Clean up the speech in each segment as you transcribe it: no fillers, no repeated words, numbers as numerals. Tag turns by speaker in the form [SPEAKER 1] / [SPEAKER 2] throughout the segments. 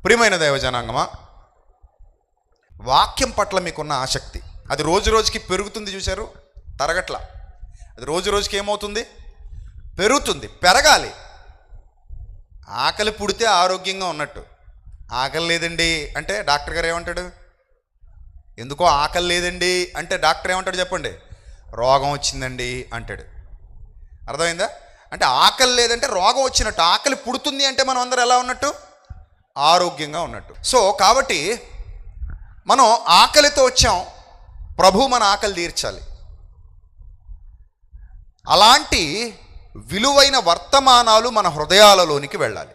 [SPEAKER 1] ప్రియమైన దైవజనాంగమా, వాక్యం పట్ల మీకున్న ఆసక్తి అది రోజు రోజుకి పెరుగుతుంది. చూశారు, తరగట్ల. అది రోజు రోజుకి ఏమవుతుంది? పెరుగుతుంది. పెరగాలి. ఆకలి పుడితే ఆరోగ్యంగా ఉన్నట్టు. ఆకలి లేదండి అంటే డాక్టర్ గారు ఏమంటాడు? ఎందుకో ఆకలి లేదండి అంటే డాక్టర్ ఏమంటాడు చెప్పండి? రోగం వచ్చిందండి అంటాడు. అర్థమైందా? అంటే ఆకలి లేదంటే రోగం వచ్చినట్టు. ఆకలి పుడుతుంది అంటే మనం అందరం ఎలా ఉన్నట్టు? ఆరోగ్యంగా ఉన్నట్టు. సో కాబట్టి మనం ఆకలితో వచ్చాం, ప్రభు మన ఆకలి తీర్చాలి. అలాంటి విలువైన వర్తమానాలు మన హృదయాలలోనికి వెళ్ళాలి.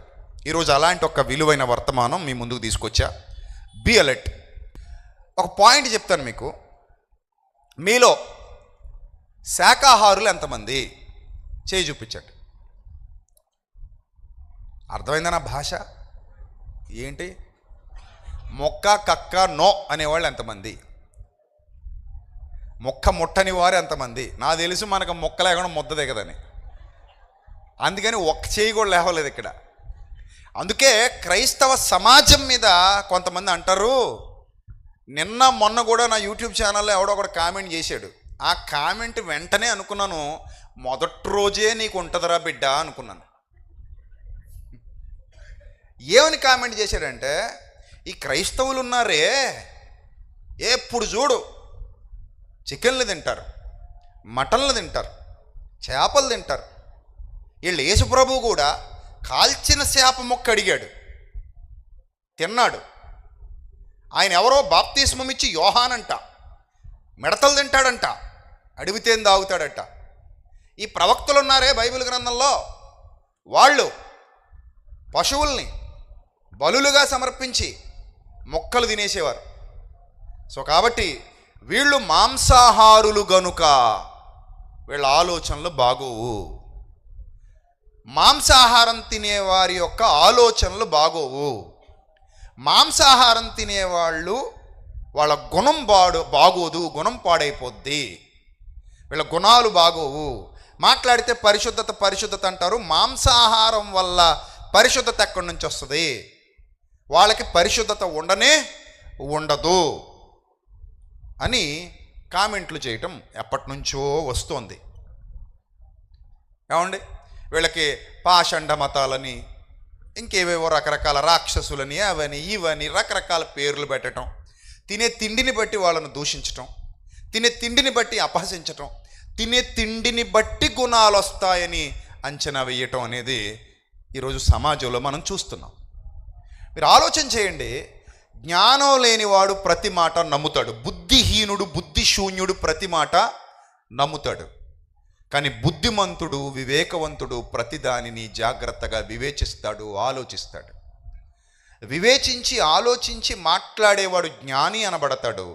[SPEAKER 1] ఈరోజు అలాంటి ఒక విలువైన వర్తమానం మీ ముందుకు తీసుకొచ్చా. Be alert. ఒక పాయింట్ చెప్తాను మీకు. మీలో శాకాహారులు ఎంతమంది? చేయి చూపించండి. అర్థమైందా నా భాష? ఏంటి మొక్క కక్క నో అనేవాళ్ళు ఎంతమంది? మొక్క ముట్టని వారు ఎంతమంది? నాకు తెలుసు మనకు మొక్క లేకుండా ముద్ద దిగదని, అందుకని ఒక్క చేయి కూడా లేవలేదు ఇక్కడ. అందుకే క్రైస్తవ సమాజం మీద కొంతమంది అంటారు. నిన్న మొన్న కూడా నా యూట్యూబ్ ఛానల్లో ఎవడో ఒకడు కామెంట్ చేశాడు. ఆ కామెంట్ వెంటనే అనుకున్నాను, మొదటి రోజే నీకు ఉంటుందిరా బిడ్డ అనుకున్నాను. ఏమని కామెంట్ చేశాడంటే, ఈ క్రైస్తవులు ఉన్నారే ఎప్పుడు చూడు చికెన్లు తింటారు, మటన్లు తింటారు, చేపలు తింటారు. వీళ్ళు యేసుప్రభు కూడా కాల్చిన చేప మొక్క అడిగాడు, తిన్నాడు. ఆయన ఎవరో బాప్తిస్మం ఇచ్చి యోహానంట మిడతలు తింటాడంట, అడిగితే తాగుతాడట. ఈ ప్రవక్తలు ఉన్నారే బైబిల్ గ్రంథంలో, వాళ్ళు పశువుల్ని బలులుగా సమర్పించి మొక్కలు తినేసేవారు. సో కాబట్టి వీళ్ళు మాంసాహారులు గనుక వీళ్ళ ఆలోచనలు బాగోవు. మాంసాహారం తినేవారి యొక్క ఆలోచనలు బాగోవు. మాంసాహారం తినేవాళ్ళు వాళ్ళ గుణం బాగోదు, గుణం పాడైపోద్ది, వీళ్ళ గుణాలు బాగోవు. మాట్లాడితే పరిశుద్ధత అంటారు. మాంసాహారం వల్ల పరిశుద్ధత ఎక్కడి నుంచి వస్తుంది? వాళ్ళకి పరిశుద్ధత ఉండదు అని కామెంట్లు చేయటం ఎప్పటి నుంచో వస్తోంది. ఏమండి, వీళ్ళకి పాషండ మతాలని, ఇంకేవేవో రకరకాల రాక్షసులని, అవని ఇవని రకరకాల పేర్లు పెట్టడం, తినే తిండిని బట్టి వాళ్ళను దూషించటం, తినే తిండిని బట్టి అపహసించటం, తినే తిండిని బట్టి గుణాలు వస్తాయని అంచనా వేయటం అనేది ఈరోజు సమాజంలో మనం చూస్తున్నాం. మీరు ఆలోచన చేయండి. జ్ఞానం లేనివాడు ప్రతి మాట నమ్ముతాడు. బుద్ధిహీనుడు, బుద్ధిశూన్యుడు ప్రతి మాట నమ్ముతాడు. కానీ బుద్ధిమంతుడు, వివేకవంతుడు ప్రతి దానిని జాగ్రత్తగా వివేచిస్తాడు, ఆలోచిస్తాడు. వివేచించి ఆలోచించి మాట్లాడేవాడు జ్ఞాని అనబడతాడు.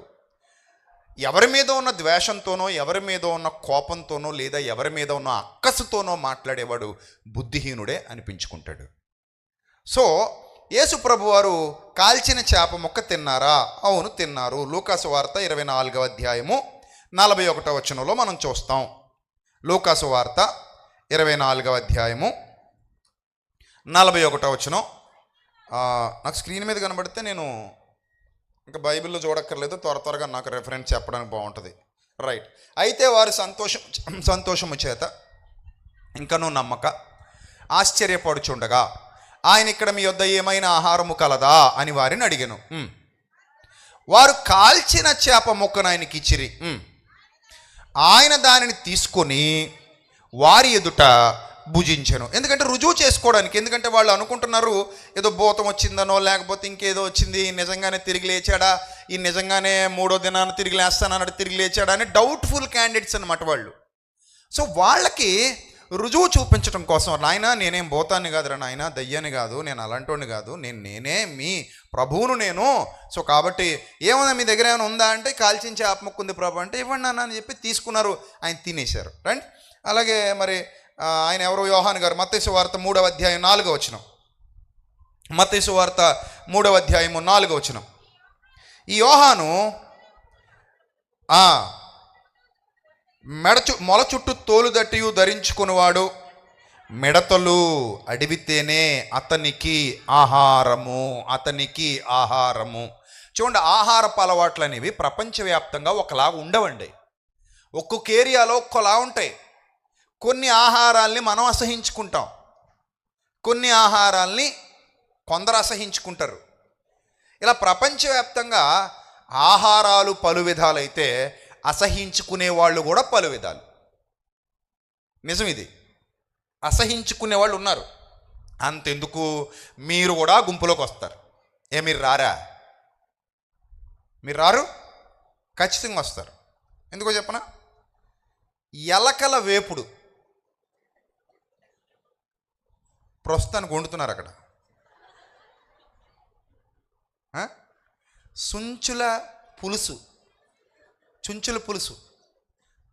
[SPEAKER 1] ఎవరి మీద ఉన్న ద్వేషంతోనో, ఎవరి మీద ఉన్న కోపంతోనో, లేదా ఎవరి మీద ఉన్న అక్కసుతోనో మాట్లాడేవాడు బుద్ధిహీనుడే అనిపించుకుంటాడు. సో యేసు ప్రభు వారు కాల్చిన చేప ముక్క తిన్నారా? అవును, తిన్నారు. లూకాసు వార్త 24వ అధ్యాయము 41వ వచనంలో మనం చూస్తాం. లూకాసు వార్త 24వ అధ్యాయము 41వ వచనం. నాకు స్క్రీన్ మీద కనబడితే నేను ఇంకా బైబిల్లో చూడక్కర్లేదు, త్వరగా నాకు రెఫరెన్స్ చెప్పడానికి బాగుంటుంది. రైట్. అయితే వారు సంతోషము చేత ఇంకనూ నమ్మక ఆశ్చర్యపడుచుండగా ఆయన ఇక్కడ మీ యొద్ద ఏమైనా ఆహారము కలదా అని వారిని అడిగాను. వారు కాల్చిన చేప ముక్కను ఆయనకి ఇచ్చిరి. ఆయన దానిని తీసుకొని వారి ఎదుట భుజించెను. ఎందుకంటే రుజువు చేసుకోవడానికి. ఎందుకంటే వాళ్ళు అనుకుంటున్నారు ఏదో భూతం వచ్చిందనో, లేకపోతే ఇంకేదో వచ్చింది, నిజంగానే తిరిగి లేచాడా, ఈ నిజంగానే 3వ దినాన్ని తిరిగి లేస్తానన్నాడు, తిరిగి లేచాడా అని డౌట్ఫుల్ క్యాండిడేట్స్ అన్నమాట వాళ్ళు. సో వాళ్ళకి రుజువు చూపించడం కోసం, నాయన నేనేం భూతాన్ని కాదురా నాయన, దయ్యాన్ని కాదు, నేను అలాంటోని కాదు, నేనే మీ ప్రభువును నేను. సో కాబట్టి ఏమన్నా మీ దగ్గర ఏమైనా ఉందా అంటే, కాల్చిన చేప ముక్క ఉంది ప్రభు అంటే, ఇవ్వండి నాన్న అని చెప్పి తీసుకున్నారు. ఆయన తినేశారు. రైట్. అలాగే మరి ఆయన ఎవరో యోహాను గారు, మత్తయి సువార్త 3వ అధ్యాయం 4వ వచనం. మత్తయి సువార్త 3వ అధ్యాయము 4వ వచనం. ఈ యోహాను మొల చుట్టూ తోలు దట్టియు ధరించుకునివాడు, మిడతలు అడిగితేనే అతనికి ఆహారము. చూడండి, ఆహారపు అలవాట్లు అనేవి ప్రపంచవ్యాప్తంగా ఒకలాగా ఉండవండి. ఒక్కొక్క ఏరియాలో ఒక్కోలా ఉంటాయి. కొన్ని ఆహారాల్ని మనం అసహించుకుంటాం, కొన్ని ఆహారాల్ని కొందరు అసహించుకుంటారు. ఇలా ప్రపంచవ్యాప్తంగా ఆహారాలు పలు విధాలైతే అసహించుకునే వాళ్ళు కూడా పలు విధాలు. నిజం ఇది. అసహించుకునే వాళ్ళు ఉన్నారు. అంతెందుకు, మీరు కూడా గుంపులోకి వస్తారు. మీరు రారా? మీరు రారు? ఖచ్చితంగా వస్తారు. ఎందుకో చెప్పనా? ఎలకల వేపుడు ప్రస్తుతానికి వండుతున్నారు అక్కడ. చుంచుల పులుసు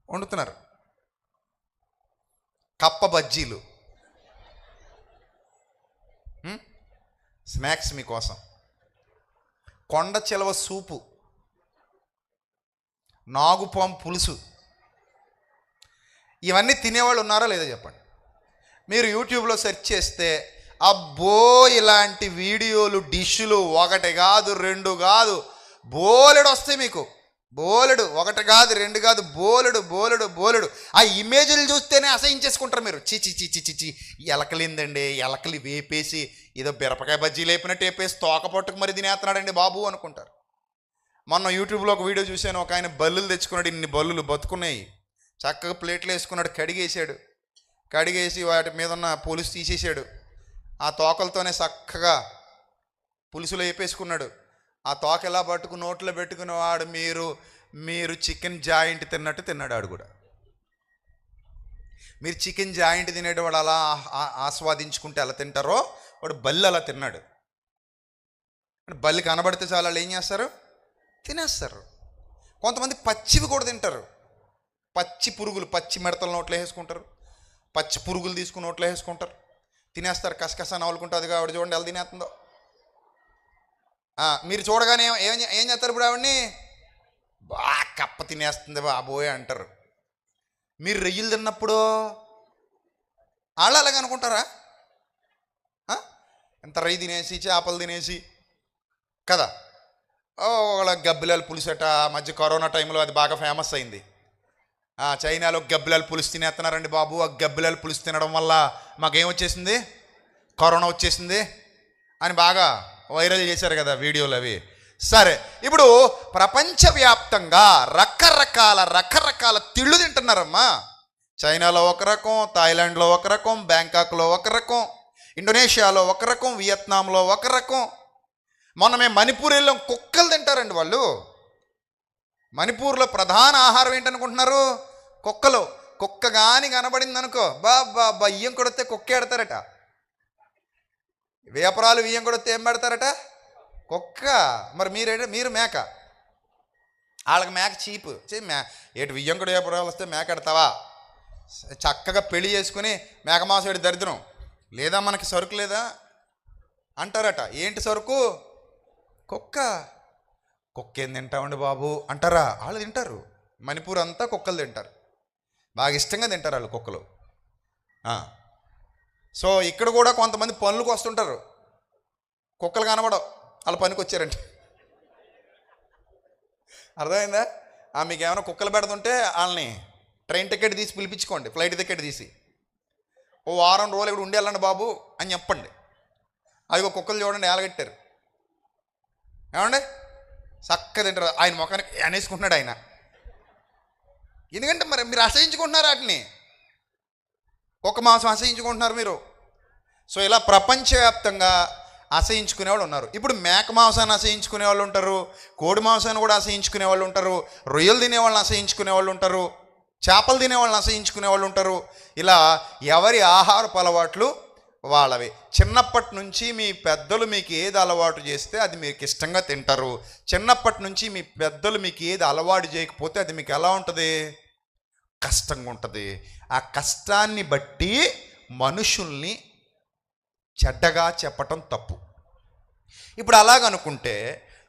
[SPEAKER 1] వండుతున్నారు. కప్ప బజ్జీలు, స్నాక్స్ మీకోసం. కొండ చిలవ సూపు, నాగుపాం పులుసు. ఇవన్నీ తినేవాళ్ళు ఉన్నారా లేదా చెప్పండి. మీరు యూట్యూబ్లో సెర్చ్ చేస్తే అబ్బో ఇలాంటి వీడియోలు, డిష్లు ఒకటి కాదు రెండు కాదు బోలెడు వస్తాయి మీకు. బోలెడు, ఒకటి కాదు రెండు కాదు, బోలెడు. ఆ ఇమేజ్లు చూస్తేనే అసహించేసుకుంటారు మీరు. చిచి ఎలకలిందండి, ఎలకలి వేపేసి ఏదో బిరపకాయ బజ్జీలు వేపినట్టు వేపేసి తోక పట్టుకు మరి తినేస్తున్నాడండి బాబు అనుకుంటారు. మొన్న యూట్యూబ్లో ఒక వీడియో చూశాను. ఒక ఆయన బల్లులు తెచ్చుకున్నాడు. ఇన్ని బల్లులు బతుకున్నాయి. చక్కగా ప్లేట్లు వేసుకున్నాడు, కడిగేసి వాటి మీద ఉన్న పులుసు తీసేసాడు. ఆ తోకలతోనే చక్కగా పులుసులో వేపేసుకున్నాడు. ఆ తోక ఎలా పట్టుకుని నోట్లో పెట్టుకునేవాడు మీరు చికెన్ జాయింట్ తిన్నట్టు తిన్నాడు. ఆడు కూడా మీరు చికెన్ జాయింట్ తినేటవాడు అలా ఆస్వాదించుకుంటే ఎలా తింటారో వాడు బల్లి అలా తిన్నాడు. బల్లి కనబడితే చాలా వాళ్ళు ఏం చేస్తారు? తినేస్తారు. కొంతమంది పచ్చివి కూడా తింటారు. పచ్చి పురుగులు, పచ్చి మిడతలు నోట్లో వేసుకుంటారు. పచ్చి పురుగులు తీసుకుని నోట్లో వేసుకుంటారు, తినేస్తారు. కసకస నవ్వులుకుంటే అది ఆవిడ చూడండి ఎలా తినేస్తుందో. మీరు చూడగానే ఏం చేస్తారు ఇప్పుడు? ఆవిడ్ని బాగా కప్ప తినేస్తుంది బాబోయ్ అంటారు. మీరు రొయ్యలు తిన్నప్పుడు వాళ్ళు అలాగ అనుకుంటారా? ఎంత రొయ్య తినేసి, చేపలు తినేసి కదా. వాళ్ళ గబ్బిలాల పులుసట మధ్య కరోనా టైంలో అది బాగా ఫేమస్ అయింది. చైనాలో గబ్బిలాల పులుసు తినేస్తున్నారండి బాబు. ఆ గబ్బిలాల పులుసు తినడం వల్ల మాకేం వచ్చేసింది? కరోనా వచ్చేసింది అని బాగా వైరల్ చేశారు కదా వీడియోలు అవి. సరే, ఇప్పుడు ప్రపంచవ్యాప్తంగా రకరకాల తిళ్ళు తింటున్నారమ్మా. చైనాలో ఒక రకం, థాయిలాండ్లో ఒక రకం, బ్యాంకాక్లో ఒక రకం, ఇండోనేషియాలో ఒక రకం, వియత్నాంలో ఒక రకం. మొన్న మేము మణిపూర్ వెళ్ళాం. కుక్కలు తింటారండి వాళ్ళు. మణిపూర్లో ప్రధాన ఆహారం ఏంటనుకుంటున్నారు? కుక్కలు. కుక్క కానీ కనబడింది అనుకో, బాబా బియ్యం కొడితే కుక్క ఎడతారట. వేపరాలు బియ్యం కొడితే ఏం పెడతారట? కుక్క. మరి మీరు మేక. వాళ్ళకి మేక చీపు. ఏటు బియ్యం కూడా వేపరాలు వస్తే మేక ఎడతావా? చక్కగా పెళ్లి చేసుకుని మేక మాంసం దరిద్రం లేదా, మనకి సరుకు లేదా అంటారట. ఏంటి సరుకు? కుక్క. కుక్క ఏం తింటామండి బాబు అంటారా? వాళ్ళు తింటారు. మణిపూర్ అంతా కుక్కలు తింటారు, బాగా ఇష్టంగా తింటారు వాళ్ళు కుక్కలు. సో ఇక్కడ కూడా కొంతమంది పనులకు వస్తుంటారు. కుక్కలు కనబడవు, వాళ్ళ పనికి వచ్చారంటే. అర్థమైందా? మీకు ఏమైనా కుక్కలు పెడుతుంటే వాళ్ళని ట్రైన్ టికెట్ తీసి పిలిపించుకోండి, ఫ్లైట్ టికెట్ తీసి. ఓ వారం రోజులు ఇక్కడ ఉండి వెళ్ళండి బాబు అని చెప్పండి. అది ఒక కుక్కలు చూడండి ఏలగట్టారు. ఏమండి చక్కగా తింటారు. ఆయన ముఖానికి అనేసుకుంటున్నాడు ఆయన. ఎందుకంటే మరి మీరు అసహించుకుంటున్నారు వాటిని. కుక్క మాంసం అసహించుకుంటున్నారు మీరు. సో ఇలా ప్రపంచవ్యాప్తంగా అసహించుకునే వాళ్ళు ఉన్నారు. ఇప్పుడు మేక మాంసాన్ని అసహించుకునే వాళ్ళు ఉంటారు, కోడి మాంసాన్ని కూడా అసహించుకునే వాళ్ళు ఉంటారు, రొయ్యలు తినేవాళ్ళని అసహించుకునే వాళ్ళు ఉంటారు, చేపలు తినేవాళ్ళని అసహించుకునే వాళ్ళు ఉంటారు. ఇలా ఎవరి ఆహారపు అలవాట్లు వాళ్ళవి. చిన్నప్పటి నుంచి మీ పెద్దలు మీకు ఏది అలవాటు చేస్తే అది మీకు ఇష్టంగా తింటారు. చిన్నప్పటి నుంచి మీ పెద్దలు మీకు ఏది అలవాటు చేయకపోతే అది మీకు ఎలా ఉంటుంది? కష్టంగా ఉంటుంది. ఆ కష్టాన్ని బట్టి మనుషుల్ని చెడ్డగా చెప్పటం తప్పు. ఇప్పుడు అలాగనుకుంటే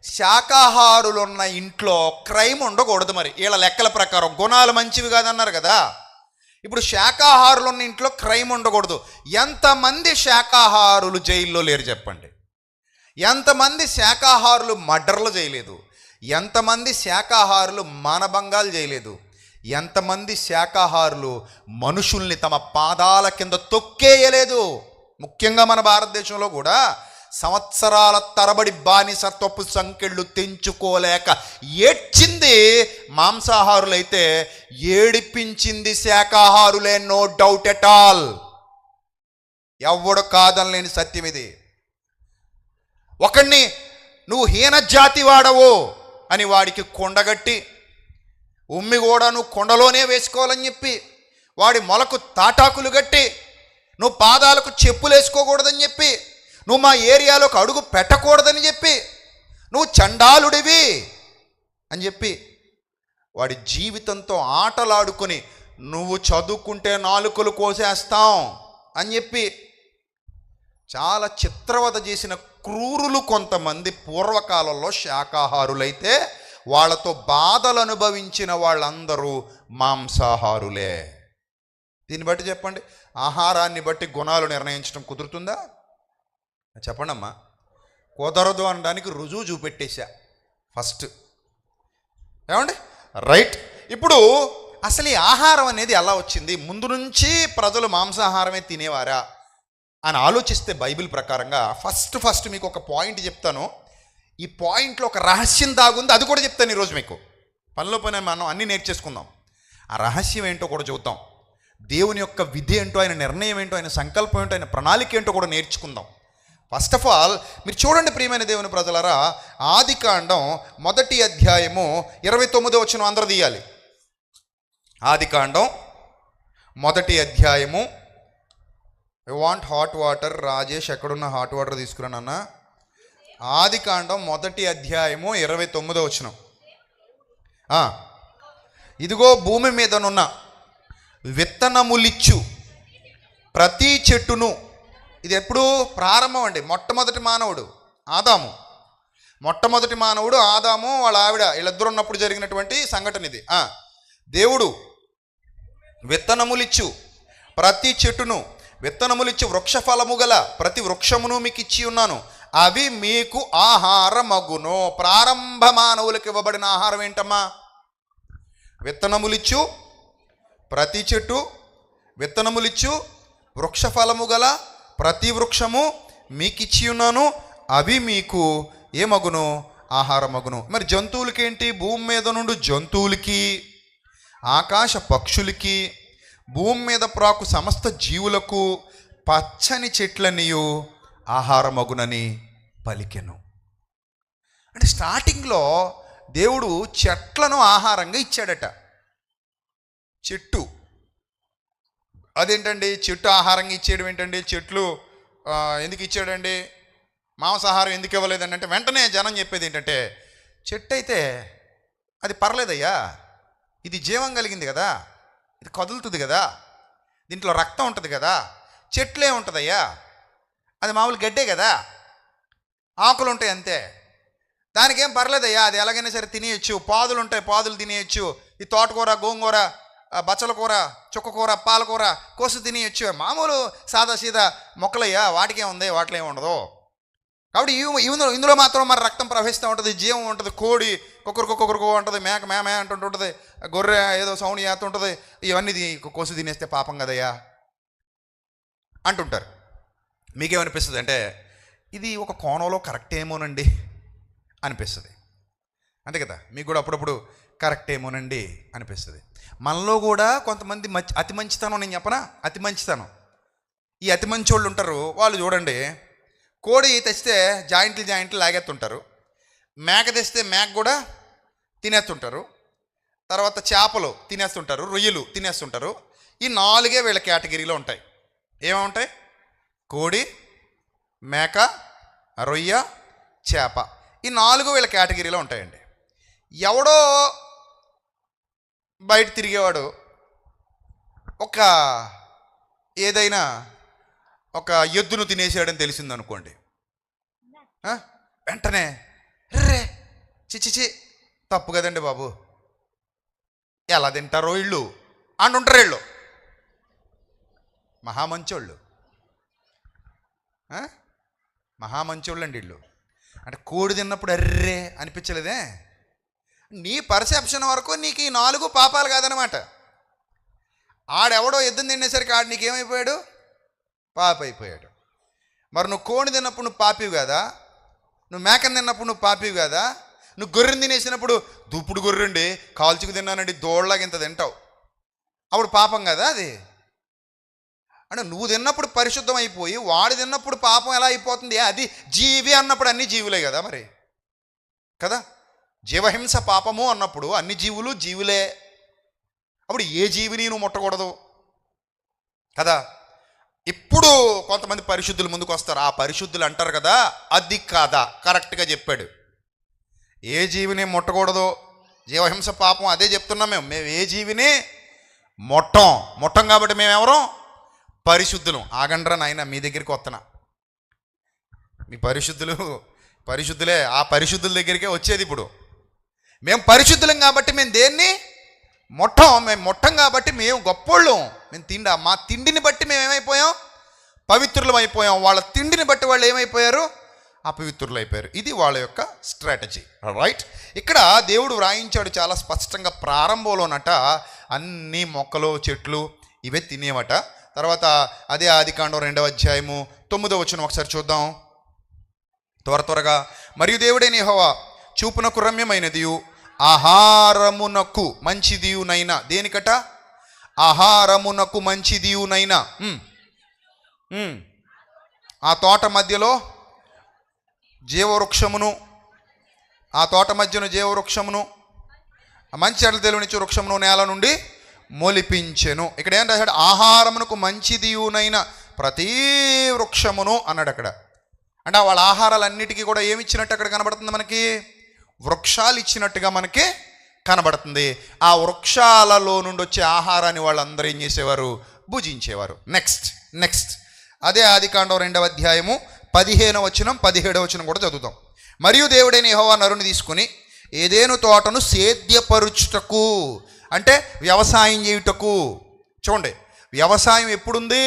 [SPEAKER 1] శాకాహారులు ఉన్న ఇంట్లో క్రైమ్ ఉండకూడదు. మరి వీళ్ళ లెక్కల ప్రకారం గుణాలు మంచివి కాదన్నారు కదా. ఇప్పుడు శాకాహారులు ఉన్న ఇంట్లో క్రైమ్ ఉండకూడదు. ఎంతమంది శాకాహారులు జైల్లో లేరు చెప్పండి? ఎంతమంది శాకాహారులు మర్డర్లు చేయలేదు? ఎంతమంది శాకాహారులు మానభంగాలు చేయలేదు? ఎంతమంది శాకాహారులు మనుషుల్ని తమ పాదాల కింద తొక్కేయలేదు? ముఖ్యంగా మన భారతదేశంలో కూడా సంవత్సరాల తరబడి బానిసత్వపు సంకెళ్ళు తెంచుకోలేక ఏడ్చింది మాంసాహారులైతే, ఏడిపించింది శాకాహారులే, నో డౌట్ ఎట్ ఆల్. ఎవడు కాదనలేని సత్యం ఇది. ఒకడిని నువ్వు హీన జాతి వాడవు అని వాడికి కొండగట్టి, ఉమ్మి కూడా నువ్వు కొండలోనే వేసుకోవాలని చెప్పి, వాడి మొలకు తాటాకులు కట్టి, నువ్వు పాదాలకు చెప్పులు వేసుకోకూడదని చెప్పి, నువ్వు మా ఏరియాలోకి అడుగు పెట్టకూడదని చెప్పి, నువ్వు చండాలుడివి అని చెప్పి వాడి జీవితంతో ఆటలాడుకొని, నువ్వు చదువుకుంటే నాలుకలు కోసేస్తాం అని చెప్పి చాలా చిత్రవద చేసిన క్రూరులు కొంతమంది పూర్వకాలంలో శాకాహారులైతే, వాళ్ళతో బాధలు అనుభవించిన వాళ్ళందరూ మాంసాహారులే. దీన్ని బట్టి చెప్పండి, ఆహారాన్ని బట్టి గుణాలు నిర్ణయించడం కుదురుతుందా? చెప్పండి అమ్మా. కుదరదు అనడానికి రుజువు చూపెట్టేశా ఫస్ట్. ఏమండి? రైట్. ఇప్పుడు అసలు ఈ ఆహారం అనేది ఎలా వచ్చింది? ముందు నుంచి ప్రజలు మాంసాహారమే తినేవారా అని ఆలోచిస్తే బైబిల్ ప్రకారంగా ఫస్ట్ మీకు ఒక పాయింట్ చెప్తాను. ఈ పాయింట్లో ఒక రహస్యం దాగుంది, అది కూడా చెప్తాను ఈరోజు మీకు. పనిలో పని మనం అన్నీ నేర్చేసుకుందాం. ఆ రహస్యం ఏంటో కూడా చూద్దాం. దేవుని యొక్క విధి ఏంటో, ఆయన నిర్ణయం ఏంటో, ఆయన సంకల్పం ఏంటో, ఆయన ప్రణాళిక ఏంటో కూడా నేర్చుకుందాం. ఫస్ట్ ఆఫ్ ఆల్ మీరు చూడండి ప్రియమైన దేవుని ప్రజలారా, ఆదికాండం 1వ అధ్యాయము 29వ వచనం అందరూ తీయాలి. ఆదికాండం 1వ అధ్యాయము. I want hot water. Rajesh ఎక్కడున్న హాట్ వాటర్ తీసుకురానన్న. ఆదికాండం 1వ అధ్యాయము 29వ వచనం. ఇదిగో భూమి మీదనున్న విత్తనములిచ్చు ప్రతి చెట్టును. ఇది ఎప్పుడు ప్రారంభం అండి. మొట్టమొదటి మానవుడు ఆదాము. మొట్టమొదటి మానవుడు ఆదాము, వాళ్ళ ఆవిడ, వీళ్ళిద్దరు ఉన్నప్పుడు జరిగినటువంటి సంఘటన ఇది. దేవుడు విత్తనములిచ్చు ప్రతి చెట్టును, విత్తనములిచ్చు వృక్ష ఫలము గల ప్రతి వృక్షమును మీకు ఇచ్చి ఉన్నాను, అవి మీకు ఆహారమగును. ప్రారంభ మానవులకు ఇవ్వబడిన ఆహారం ఏంటమ్మా? విత్తనములిచ్చు ప్రతి చెట్టు, విత్తనములిచ్చు వృక్ష ఫలము గల ప్రతి వృక్షము మీకు ఇచ్చి ఉన్నాను, అవి మీకు ఏమగును? ఆహారమగును. మరి జంతువులకేంటి? భూమి మీద నుండి జంతువులకి, ఆకాశ పక్షులకి, భూమి మీద ప్రాకు సమస్త జీవులకు పచ్చని చెట్లనియు ఆహారమగునని పలికెను. అంటే స్టార్టింగ్లో దేవుడు చెట్లను ఆహారంగా ఇచ్చాడట. చెట్టు అదేంటండి? చెట్టు ఆహారంగా ఇచ్చేయడం ఏంటండి? చెట్లు ఎందుకు ఇచ్చాడండి? మాంసాహారం ఎందుకు ఇవ్వలేదండి అంటే వెంటనే జనం చెప్పేది ఏంటంటే, చెట్టు అయితే అది పర్లేదయ్యా, ఇది జీవం కలిగింది కదా, ఇది కదులుతుంది కదా, దీంట్లో రక్తం ఉంటుంది కదా, చెట్లే ఉంటుందయ్యా, అది మామూలు గడ్డే కదా, ఆకులు ఉంటాయి అంతే, దానికేం పర్లేదయ్యా, అది ఎలాగైనా సరే తినేయచ్చు, పాదులు ఉంటాయి పాదులు తినేయచ్చు, ఈ తోటకూర, గోంగూర, బచ్చల కూర, చుక్కకూర, పాలకూర కోసి తినేయచ్చు, మామూలు సాదా సీదా మొక్కలయ్యా, వాటికే ఉంది, వాటిలో ఏమి ఉండదు. కాబట్టి ఇందులో మాత్రం మరి రక్తం ప్రవహిస్తూ ఉంటుంది, జీవం ఉంటుంది, కోడి కుక్కరుకో ఉంటుంది, మేక మేమే అంటుంటుంది, గొర్రె ఏదో సౌండ్ చేస్తుంటుంది, ఇవన్నీ కోసి తినేస్తే పాపం కదయ్యా అంటుంటారు. మీకేమనిపిస్తుంది అంటే ఇది ఒక కోణంలో కరెక్ట్ ఏమోనండి అనిపిస్తుంది, అంతే కదా? మీకు కూడా అప్పుడప్పుడు కరెక్ట్ ఏమోనండి అనిపిస్తుంది. మనలో కూడా కొంతమంది అతి మంచితనం, నేను చెప్పనా, అతి మంచితనం. ఈ అతి మంచి వాళ్ళు ఉంటారు, వాళ్ళు చూడండి, కోడి తెస్తే జాయింట్లు లాగేస్తుంటారు, మేక తెస్తే మేక కూడా తినేస్తుంటారు, తర్వాత చేపలు తినేస్తుంటారు, రొయ్యలు తినేస్తుంటారు. ఈ 4 వీళ్ళ కేటగిరీలో ఉంటాయి. ఏముంటాయి? కోడి, మేక, రొయ్య, చేప. ఈ 4 వీళ్ళ కేటగిరీలో ఉంటాయండి. ఎవడో బయట తిరిగేవాడు ఒక ఏదైనా ఒక ఎద్దును తినేసాడని తెలిసిందనుకోండి, వెంటనే రే చిచిచి తప్పు కదండి బాబు, ఎలా తింటారో ఇళ్ళు అంటుంటారు వీళ్ళు. మహామంచోళ్ళు, మహామంచోళ్ళు అండి వీళ్ళు. అంటే కోడి తిన్నప్పుడు అర్రే అనిపించలేదే? నీ పర్సెప్షన్ వరకు నీకు ఈ 4 పాపాలు కాదనమాట. ఆడెవడో ఎద్దును తినేసరికి ఆడు నీకేమైపోయాడు? పాప అయిపోయాడు. మరి నువ్వు కోడి తిన్నప్పుడు నువ్వు పాపివి కదా, నువ్వు మేకను తిన్నప్పుడు నువ్వు పాపివి కదా, నువ్వు గొర్రెని తినేసినప్పుడు దుప్పుడు గొర్రెండి కాల్చుకు తిన్నానండి దోళ్ళలాగా ఇంత తింటావు, అప్పుడు పాపం కదా అది. అంటే నువ్వు తిన్నప్పుడు పరిశుద్ధం అయిపోయి వాడు తిన్నప్పుడు పాపం ఎలా అయిపోతుంది? అది జీవి అన్నప్పుడు అన్ని జీవులే కదా మరి, కదా. జీవహింస పాపము అన్నప్పుడు అన్ని జీవులు జీవులే. అప్పుడు ఏ జీవిని నువ్వు ముట్టకూడదు కదా. ఇప్పుడు కొంతమంది పరిశుద్ధులు ముందుకు వస్తారు. ఆ పరిశుద్ధులు అంటారు కదా, అది కాదా? కరెక్ట్గా చెప్పాడు. ఏ జీవిని ముట్టకూడదు, జీవహింస పాపం, అదే చెప్తున్నాం మేము ఏ జీవిని ముట్టం కాబట్టి మేమెవరం? పరిశుద్ధులు. ఆగండ్రా నాయన, మీ దగ్గరికి వస్తున్నా. మీ పరిశుద్ధులే, ఆ పరిశుద్ధుల దగ్గరికే వచ్చేది. ఇప్పుడు మేము పరిశుద్ధులం కాబట్టి మేము దేన్ని మేము ముట్టం కాబట్టి మేము గొప్పోళ్ళం. మేము మా తిండిని బట్టి మేము ఏమైపోయాం? పవిత్రులం అయిపోయాం. వాళ్ళ తిండిని బట్టి వాళ్ళు ఏమైపోయారు? అపవిత్రులు అయిపోయారు. ఇది వాళ్ళ యొక్క స్ట్రాటజీ, రైట్. ఇక్కడ దేవుడు వ్రాయించాడు చాలా స్పష్టంగా. ప్రారంభంలోనట అన్ని మొక్కలు చెట్లు ఇవే తినేవట. తర్వాత అదే ఆదికాండం 2వ అధ్యాయము 9వ వచనం ఒకసారి చూద్దాం త్వరగా. మరియు దేవుడైన యెహోవా చూపునకు రమ్యమైనదియు ఆహారమునకు మంచిదియునైనా, దేనికట? ఆహారమునకు మంచిదియునైనా ఆ తోట మధ్యలో జీవవృక్షమును, ఆ తోట మధ్యను జీవవృక్షమును, మంచి చెడ్డలు తెలియనిచ్చు వృక్షమును నేల నుండి మొలిపించెను. ఇక్కడ ఏం రాశాడు? ఆహారమునకు మంచిదియునైన ప్రతి వృక్షమును అన్నాడు అక్కడ. అంటే వాళ్ళ ఆహారాలన్నిటికీ కూడా ఏమి ఇచ్చినట్టు అక్కడ కనబడుతుంది మనకి? వృక్షాలు ఇచ్చినట్టుగా మనకి కనబడుతుంది. ఆ వృక్షాలలో నుండి వచ్చే ఆహారాన్ని వాళ్ళందరూ ఏం చేసేవారు? భుజించేవారు. నెక్స్ట్ అదే ఆదికాండం 2వ అధ్యాయము 15వ వచనం 17వ వచనం కూడా చదువుతాం. మరియు దేవుడైన యెహోవా నరుని తీసుకుని ఏదేను తోటను సేద్యపరుచుటకు, అంటే వ్యవసాయం చేయుటకు. చూడండి, వ్యవసాయం ఎప్పుడుంది?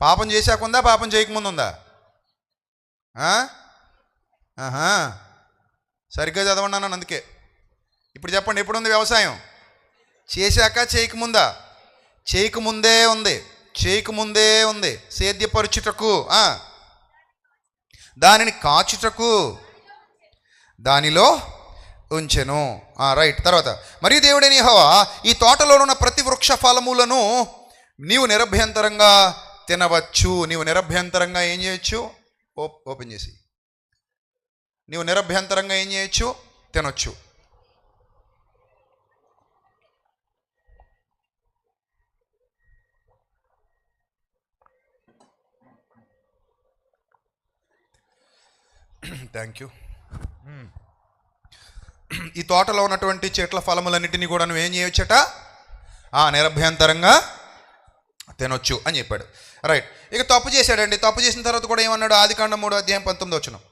[SPEAKER 1] పాపం చేశాకుందా, పాపం చేయకముందు ఉందా? సరిగ్గా చదవండి అన్నాను అందుకే. ఇప్పుడు చెప్పండి, ఎప్పుడుంది వ్యవసాయం? చేశాక చేయకముందా? చేయకముందే ఉంది. సేద్యపరుచుటకు, దానిని కాచుటకు దానిలో ఉంచెను. రైట్. తర్వాత మరియు దేవుడైన యెహోవా ఈ తోటలో ఉన్న ప్రతి వృక్ష ఫలములను నీవు నిరభ్యంతరంగా తినవచ్చు. నీవు నిరభ్యంతరంగా ఏం చేయొచ్చు? ఓపెన్ చేసి నీవు నిరభ్యంతరంగా ఏం చేయొచ్చు? తినొచ్చు. Thank you. ఈ తోటలో ఉన్నటువంటి చెట్ల ఫలములన్నిటినీ కూడా నువ్వేం చేయొచ్చట? నిరభ్యంతరంగా తినొచ్చు అని చెప్పాడు. రైట్. ఇక తప్పు చేశాడండి. తప్పు చేసిన తర్వాత కూడా ఏమన్నాడు? ఆదికాండం 3వ అధ్యాయం 19వ వచనం.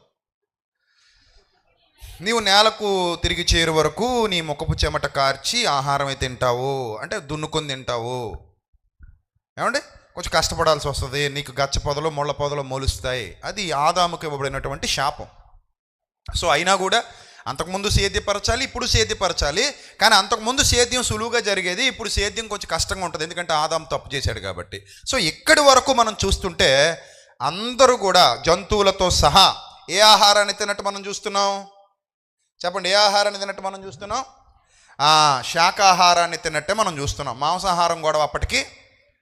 [SPEAKER 1] నీవు నేలకు తిరిగి చేరు వరకు నీ ముఖపు చెమట కార్చి ఆహారమే తింటావు, అంటే దున్నుకొని తింటావు. ఏమండి? కొంచెం కష్టపడాల్సి వస్తుంది. నీకు గచ్చ పొదలు ముళ్ళ పొదలు మొలుస్తాయి. అది ఆదాముకు ఇవ్వబడినటువంటి శాపం. సో అయినా కూడా అంతకుముందు సేద్యపరచాలి, ఇప్పుడు సేద్యపరచాలి. కానీ అంతకుముందు సేద్యం సులువుగా జరిగేది, ఇప్పుడు సేద్యం కొంచెం కష్టంగా ఉంటుంది, ఎందుకంటే ఆదాము తప్పు చేశాడు కాబట్టి. సో ఇక్కడి వరకు మనం చూస్తుంటే అందరూ కూడా జంతువులతో సహా ఏ ఆహారాన్ని తిన్నట్టు మనం చూస్తున్నాం? చెప్పండి, ఏ ఆహారాన్ని తిన్నట్టు మనం చూస్తున్నాం? శాకాహారాన్ని తిన్నట్టే మనం చూస్తున్నాం. మాంసాహారం గొడవ అప్పటికి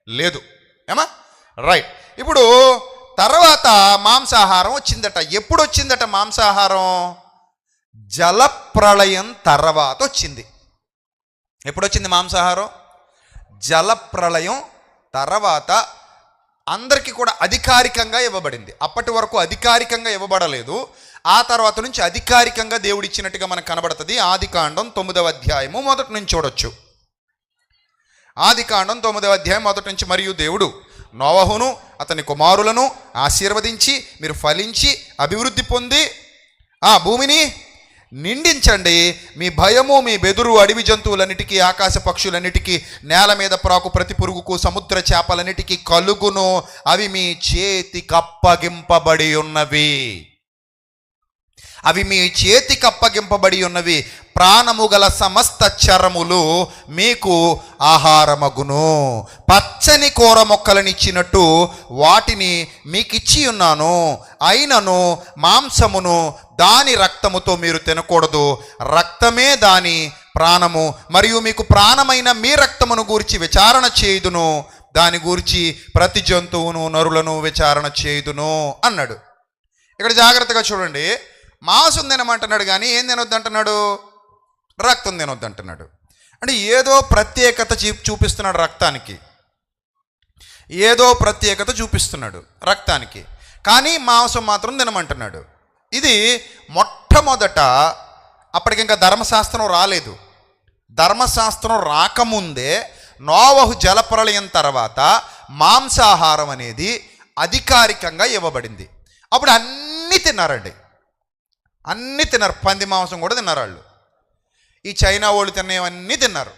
[SPEAKER 1] లేదు. ఏమా? రైట్. ఇప్పుడు తర్వాత మాంసాహారం వచ్చిందట. ఎప్పుడు వచ్చిందట మాంసాహారం? జలప్రళయం తర్వాత వచ్చింది. ఎప్పుడు వచ్చింది మాంసాహారం? జలప్రళయం తర్వాత అందరికీ కూడా అధికారికంగా ఇవ్వబడింది. అప్పటి వరకు అధికారికంగా ఇవ్వబడలేదు. ఆ తర్వాత నుంచి అధికారికంగా దేవుడు ఇచ్చినట్టుగా మనకు కనబడుతుంది. ఆదికాండం 9వ అధ్యాయము మొదటి నుంచి చూడొచ్చు. ఆదికాండం 9వ అధ్యాయం మొదటి నుంచి. మరియు దేవుడు నోవహును అతని కుమారులను ఆశీర్వదించి మీరు ఫలించి అభివృద్ధి పొంది భూమిని నిండించండి. మీ భయము, మీ బెదురు అడవి జంతువులన్నిటికీ, ఆకాశ పక్షులన్నిటికీ, నేల మీద ప్రాకు ప్రతి పురుగుకు, సముద్ర చేపలన్నిటికీ కలుగును. అవి మీ చేతికి అప్పగింపబడి ఉన్నవి. అవి మీ చేతికి అప్పగింపబడి ఉన్నవి. ప్రాణము గల సమస్త చరములు మీకు ఆహారమగును. పచ్చని కూర మొక్కలనిచ్చినట్టు వాటిని మీకిచ్చి ఉన్నాను. అయినను మాంసమును దాని రక్తముతో మీరు తినకూడదు. రక్తమే దాని ప్రాణము. మరియు మీకు ప్రాణమైన మీ రక్తమును గూర్చి విచారణ చేయుదును. దాని గూర్చి ప్రతి జంతువును నరులను విచారణ చేయుదును అన్నాడు. ఇక్కడ జాగ్రత్తగా చూడండి. మాంసం తినమంటున్నాడు కానీ ఏం తినొద్దు అంటున్నాడు? రక్తం తినొద్దు అంటున్నాడు. అంటే ఏదో ప్రత్యేకత చూపిస్తున్నాడు రక్తానికి, ఏదో ప్రత్యేకత చూపిస్తున్నాడు రక్తానికి, కానీ మాంసం మాత్రం తినమంటున్నాడు. ఇది మొట్టమొదట అప్పటికింకా ధర్మశాస్త్రం రాలేదు. ధర్మశాస్త్రం రాకముందే నోవహు జలప్రళయం తర్వాత మాంసాహారం అనేది అధికారికంగా ఇవ్వబడింది. అప్పుడు అన్నీ తిన్నారండి, అన్నీ తిన్నారు. పంది మాంసం కూడా తిన్నారు వాళ్ళు. ఈ చైనా వాళ్ళు తినేవన్నీ తిన్నారు,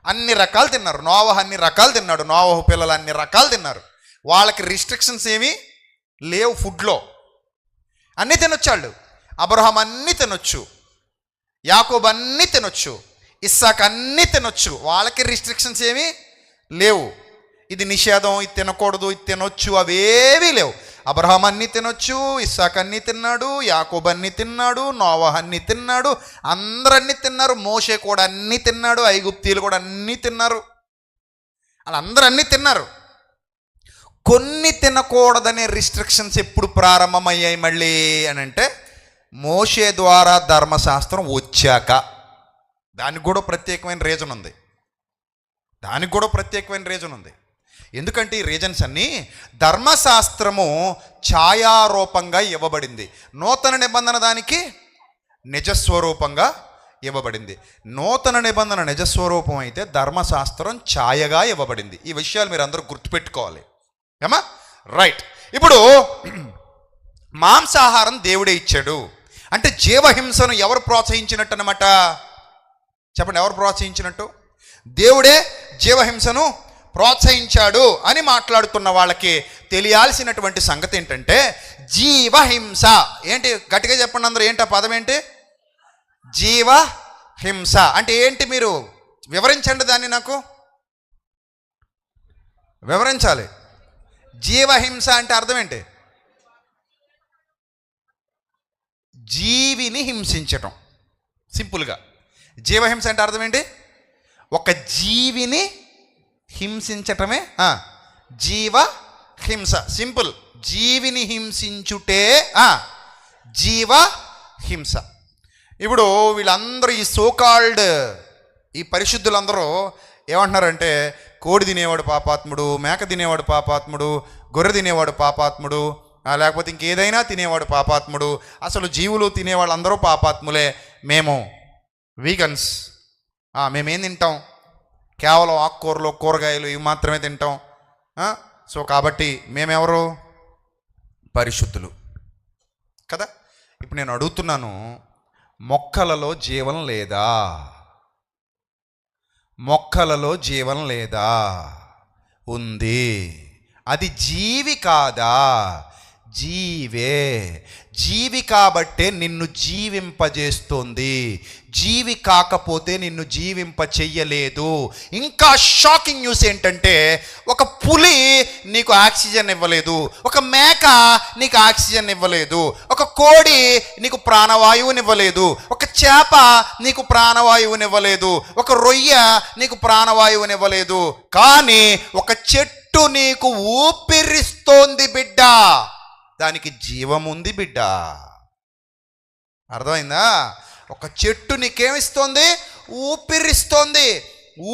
[SPEAKER 1] అన్ని రకాలు తిన్నారు. నోవహు అన్ని రకాలు తిన్నాడు. నోవహు పిల్లలు అన్ని రకాలు తిన్నారు. వాళ్ళకి రిస్ట్రిక్షన్స్ ఏమీ లేవు ఫుడ్లో. అన్నీ తినొచ్చు వాళ్ళు. అబ్రహాం అన్నీ తినొచ్చు, యాకోబు అన్నీ తినొచ్చు, ఇస్సాక్ అన్నీ తినొచ్చు. వాళ్ళకి రిస్ట్రిక్షన్స్ ఏమీ లేవు. ఇది నిషేధం, ఇది తినకూడదు, ఇది తినొచ్చు, అవేవీ లేవు. అబ్రహాం అన్నీ తినొచ్చు, ఇస్సాక్ అన్నీ తిన్నాడు, యాకోబు అన్నీ తిన్నాడు, నోవహు అన్నీ తిన్నాడు, అందరన్నీ తిన్నారు. మోషే కూడా అన్నీ తిన్నాడు, ఐగుప్తీయులు కూడా అన్నీ తిన్నారు. వాళ్ళందరూ అన్నీ తిన్నారు. కొన్ని తినకూడదనే రిస్ట్రిక్షన్స్ ఎప్పుడు ప్రారంభమయ్యాయి మళ్ళీ అని అంటే మోషే ద్వారా ధర్మశాస్త్రం వచ్చాక. దానికి కూడా ప్రత్యేకమైన రీజన్ ఉంది. ఎందుకంటే ఈ రీజన్స్ అన్నీ ధర్మశాస్త్రము ఛాయారూపంగా ఇవ్వబడింది. నూతన నిబంధన దానికి నిజస్వరూపంగా ఇవ్వబడింది. నూతన నిబంధన నిజస్వరూపం అయితే ధర్మశాస్త్రం ఛాయగా ఇవ్వబడింది. ఈ విషయాలు మీరు అందరూ గుర్తుపెట్టుకోవాలి. ఏమా? రైట్. ఇప్పుడు మాంసాహారం దేవుడే ఇచ్చాడు అంటే జీవహింసను ఎవరు ప్రోత్సహించినట్టు అన్నమాట? చెప్పండి, ఎవరు ప్రోత్సహించినట్టు? దేవుడే జీవహింసను ప్రోత్సహించాడు అని మాట్లాడుతున్న వాళ్ళకి తెలియాల్సినటువంటి సంగతి ఏంటంటే జీవహింస ఏంటి? గట్టిగా చెప్పండి అందరూ. ఏంటి ఆ పదం? ఏంటి జీవహింస అంటే ఏంటి? మీరు వివరించండి దాన్ని, నాకు వివరించాలి. జీవహింస అంటే అర్థం ఏంటి? జీవిని హింసించటం. సింపుల్గా జీవహింస అంటే అర్థం ఏంటి? ఒక జీవిని హింసించటమే జీవహింస. సింపుల్. జీవిని హింసించుటే జీవహింస. ఇప్పుడు వీళ్ళందరూ ఈ సోకాల్డ్ ఈ పరిశుద్ధులందరూ ఏమంటున్నారంటే కోడి తినేవాడు పాపాత్ముడు, మేక తినేవాడు పాపాత్ముడు, గొర్రె తినేవాడు పాపాత్ముడు, లేకపోతే ఇంకేదైనా తినేవాడు పాపాత్ముడు, అసలు జీవులు తినేవాళ్ళందరూ పాపాత్ములే, మేము వీగన్స్, మేమేం తింటాం? కేవలం ఆకుకూరలు, కూరగాయలు ఇవి మాత్రమే తింటాం. సో కాబట్టి మేమెవరు? పరిశుద్ధులు కదా. ఇప్పుడు నేను అడుగుతున్నాను, మొక్కలలో జీవం లేదా? మొక్కలలో జీవం లేదా? ఉంది. అది జీవి కాదా? జీవే. జీవి కాబట్టే నిన్ను జీవింపజేస్తుంది. జీవి కాకపోతే నిన్ను జీవింప చెయ్యలేదు. ఇంకా షాకింగ్ న్యూస్ ఏంటంటే ఒక పులి నీకు ఆక్సిజన్ ఇవ్వలేదు, ఒక మేక నీకు ఆక్సిజన్ ఇవ్వలేదు, ఒక కోడి నీకు ప్రాణవాయువునివ్వలేదు, ఒక చేప నీకు ప్రాణవాయువునివ్వలేదు, ఒక రొయ్య నీకు ప్రాణవాయువునివ్వలేదు. కానీ ఒక చెట్టు నీకు ఊపిరిస్తోంది బిడ్డ. దానికి జీవం ఉంది బిడ్డ. అర్థమైందా? ఒక చెట్టు నీకేమిస్తోంది? ఊపిరిస్తోంది.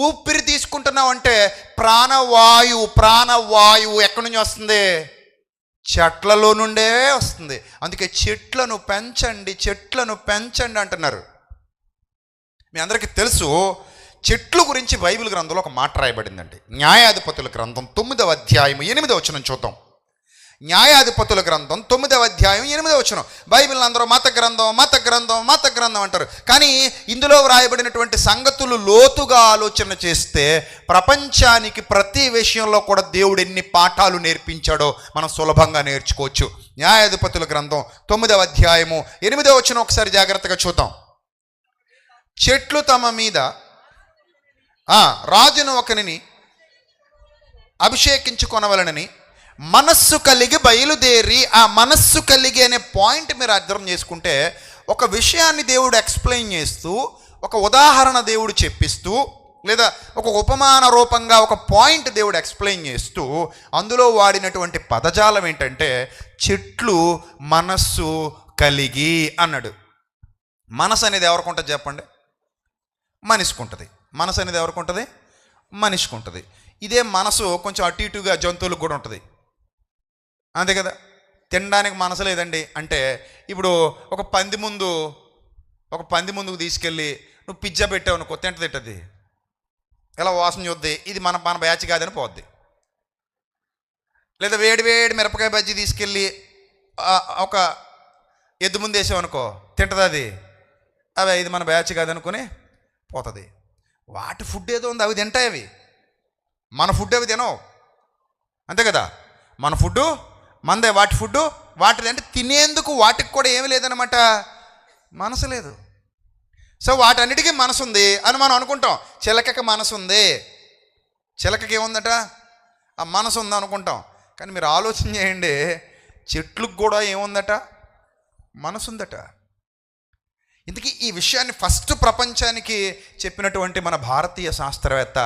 [SPEAKER 1] ఊపిరి తీసుకుంటున్నావు అంటే ప్రాణవాయువు ఎక్కడి నుంచి వస్తుంది? చెట్లలో నుండే వస్తుంది. అందుకే చెట్లను పెంచండి అంటున్నారు. మీ అందరికీ తెలుసు, చెట్ల గురించి బైబిల్ గ్రంథంలో ఒక మాట రాయబడిందండి. న్యాయాధిపతుల గ్రంథం 9వ అధ్యాయం 8వ వచనం చూద్దాం. న్యాయాధిపతుల గ్రంథం 9వ అధ్యాయం 8వ వచనం. బైబిల్ అందరూ మత గ్రంథం మత గ్రంథం మత గ్రంథం అంటారు, కానీ ఇందులో వ్రాయబడినటువంటి సంగతులు లోతుగా ఆలోచన చేస్తే ప్రపంచానికి ప్రతి విషయంలో కూడా దేవుడు ఎన్ని పాఠాలు నేర్పించాడో మనం సులభంగా నేర్చుకోవచ్చు. న్యాయాధిపతుల గ్రంథం 9వ అధ్యాయము 8వ వచనం ఒకసారి జాగ్రత్తగా చూద్దాం. చెట్లు తమ మీద రాజును ఒకనిని అభిషేకించుకొనవలనని మనస్సు కలిగి బయలుదేరి, ఆ మనస్సు కలిగి అనే పాయింట్ మీరు అర్థం చేసుకుంటే, ఒక విషయాన్ని దేవుడు ఎక్స్ప్లెయిన్ చేస్తూ, ఒక ఉదాహరణ దేవుడు చెప్పిస్తూ, లేదా ఒక ఉపమాన రూపంగా ఒక పాయింట్ దేవుడు ఎక్స్ప్లెయిన్ చేస్తూ అందులో వాడినటువంటి పదజాలం ఏంటంటే చెట్లు మనస్సు కలిగి అన్నాడు. మనసు అనేది ఎవరికి ఉంటుంది చెప్పండి? మనిషికి ఉంటుంది. మనసు అనేది ఎవరికి ఉంటుంది? మనిషికి ఉంటుంది. ఇదే మనసు కొంచెం అటు ఇటుగా జంతువులకు కూడా ఉంటుంది, అంతే కదా. తినడానికి మనసు లేదండి అంటే, ఇప్పుడు ఒక పంది ముందుకు తీసుకెళ్ళి నువ్వు పిజ్జా పెట్టావు అనుకో, తింటది, ఎలా వాసన చూద్ది, ఇది మన బ్యాచ్ కాదని పోద్ది. లేదా వేడి మిరపకాయ బజ్జీ తీసుకెళ్ళి ఒక ఎద్దు ముందు వేసామనుకో, తింటుంది అది, అవి ఇది మన బ్యాచ్ కాదనుకుని పోతుంది. వాటి ఫుడ్ ఏదో ఉంది, అవి తింటాయి. అవి మన ఫుడ్ అవి తినవు, అంతే కదా. మన ఫుడ్డు మందే, వాటి ఫుడ్డు వాటిది. అంటే తినేందుకు వాటికి కూడా ఏమి లేదనమాట, మనసు లేదు. సో వాటన్నిటికీ మనసు ఉంది అని మనం అనుకుంటాం. చిలకకి మనసు ఉంది, చిలకకి ఏముందట, ఆ మనసు ఉంది అనుకుంటాం. కానీ మీరు ఆలోచన చేయండి, చెట్లకు కూడా ఏముందట, మనసు ఉందట. ఇందుకే ఈ విషయాన్ని ఫస్ట్ ప్రపంచానికి చెప్పినటువంటి మన భారతీయ శాస్త్రవేత్త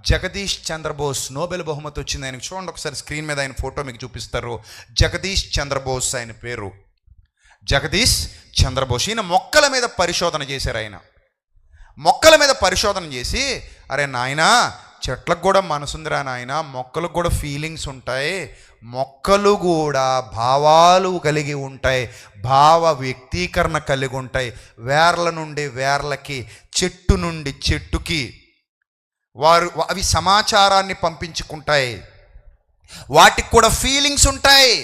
[SPEAKER 1] జగదీష్ చంద్రబోస్, నోబెల్ బహుమతి వచ్చింది ఆయనకు. చూడండి ఒకసారి స్క్రీన్ మీద ఆయన ఫోటో మీకు చూపిస్తారు. జగదీష్ చంద్రబోస్ ఆయన పేరు, జగదీష్ చంద్రబోస్. ఈయన మొక్కల మీద పరిశోధన చేశారు. ఆయన మొక్కల మీద పరిశోధన చేసి, అరే నాయనా, చెట్లకు కూడా మనసుందిరా నాయన, మొక్కలకు కూడా ఫీలింగ్స్ ఉంటాయి, మొక్కలు కూడా భావాలు కలిగి ఉంటాయి, భావ వ్యక్తీకరణ కలిగి ఉంటాయి. వేర్ల నుండి వేర్లకి, చెట్టు నుండి చెట్టుకి అవి సమాచారాన్ని పంపించుకుంటాయి. వాటికి కూడా ఫీలింగ్స్ ఉంటాయి,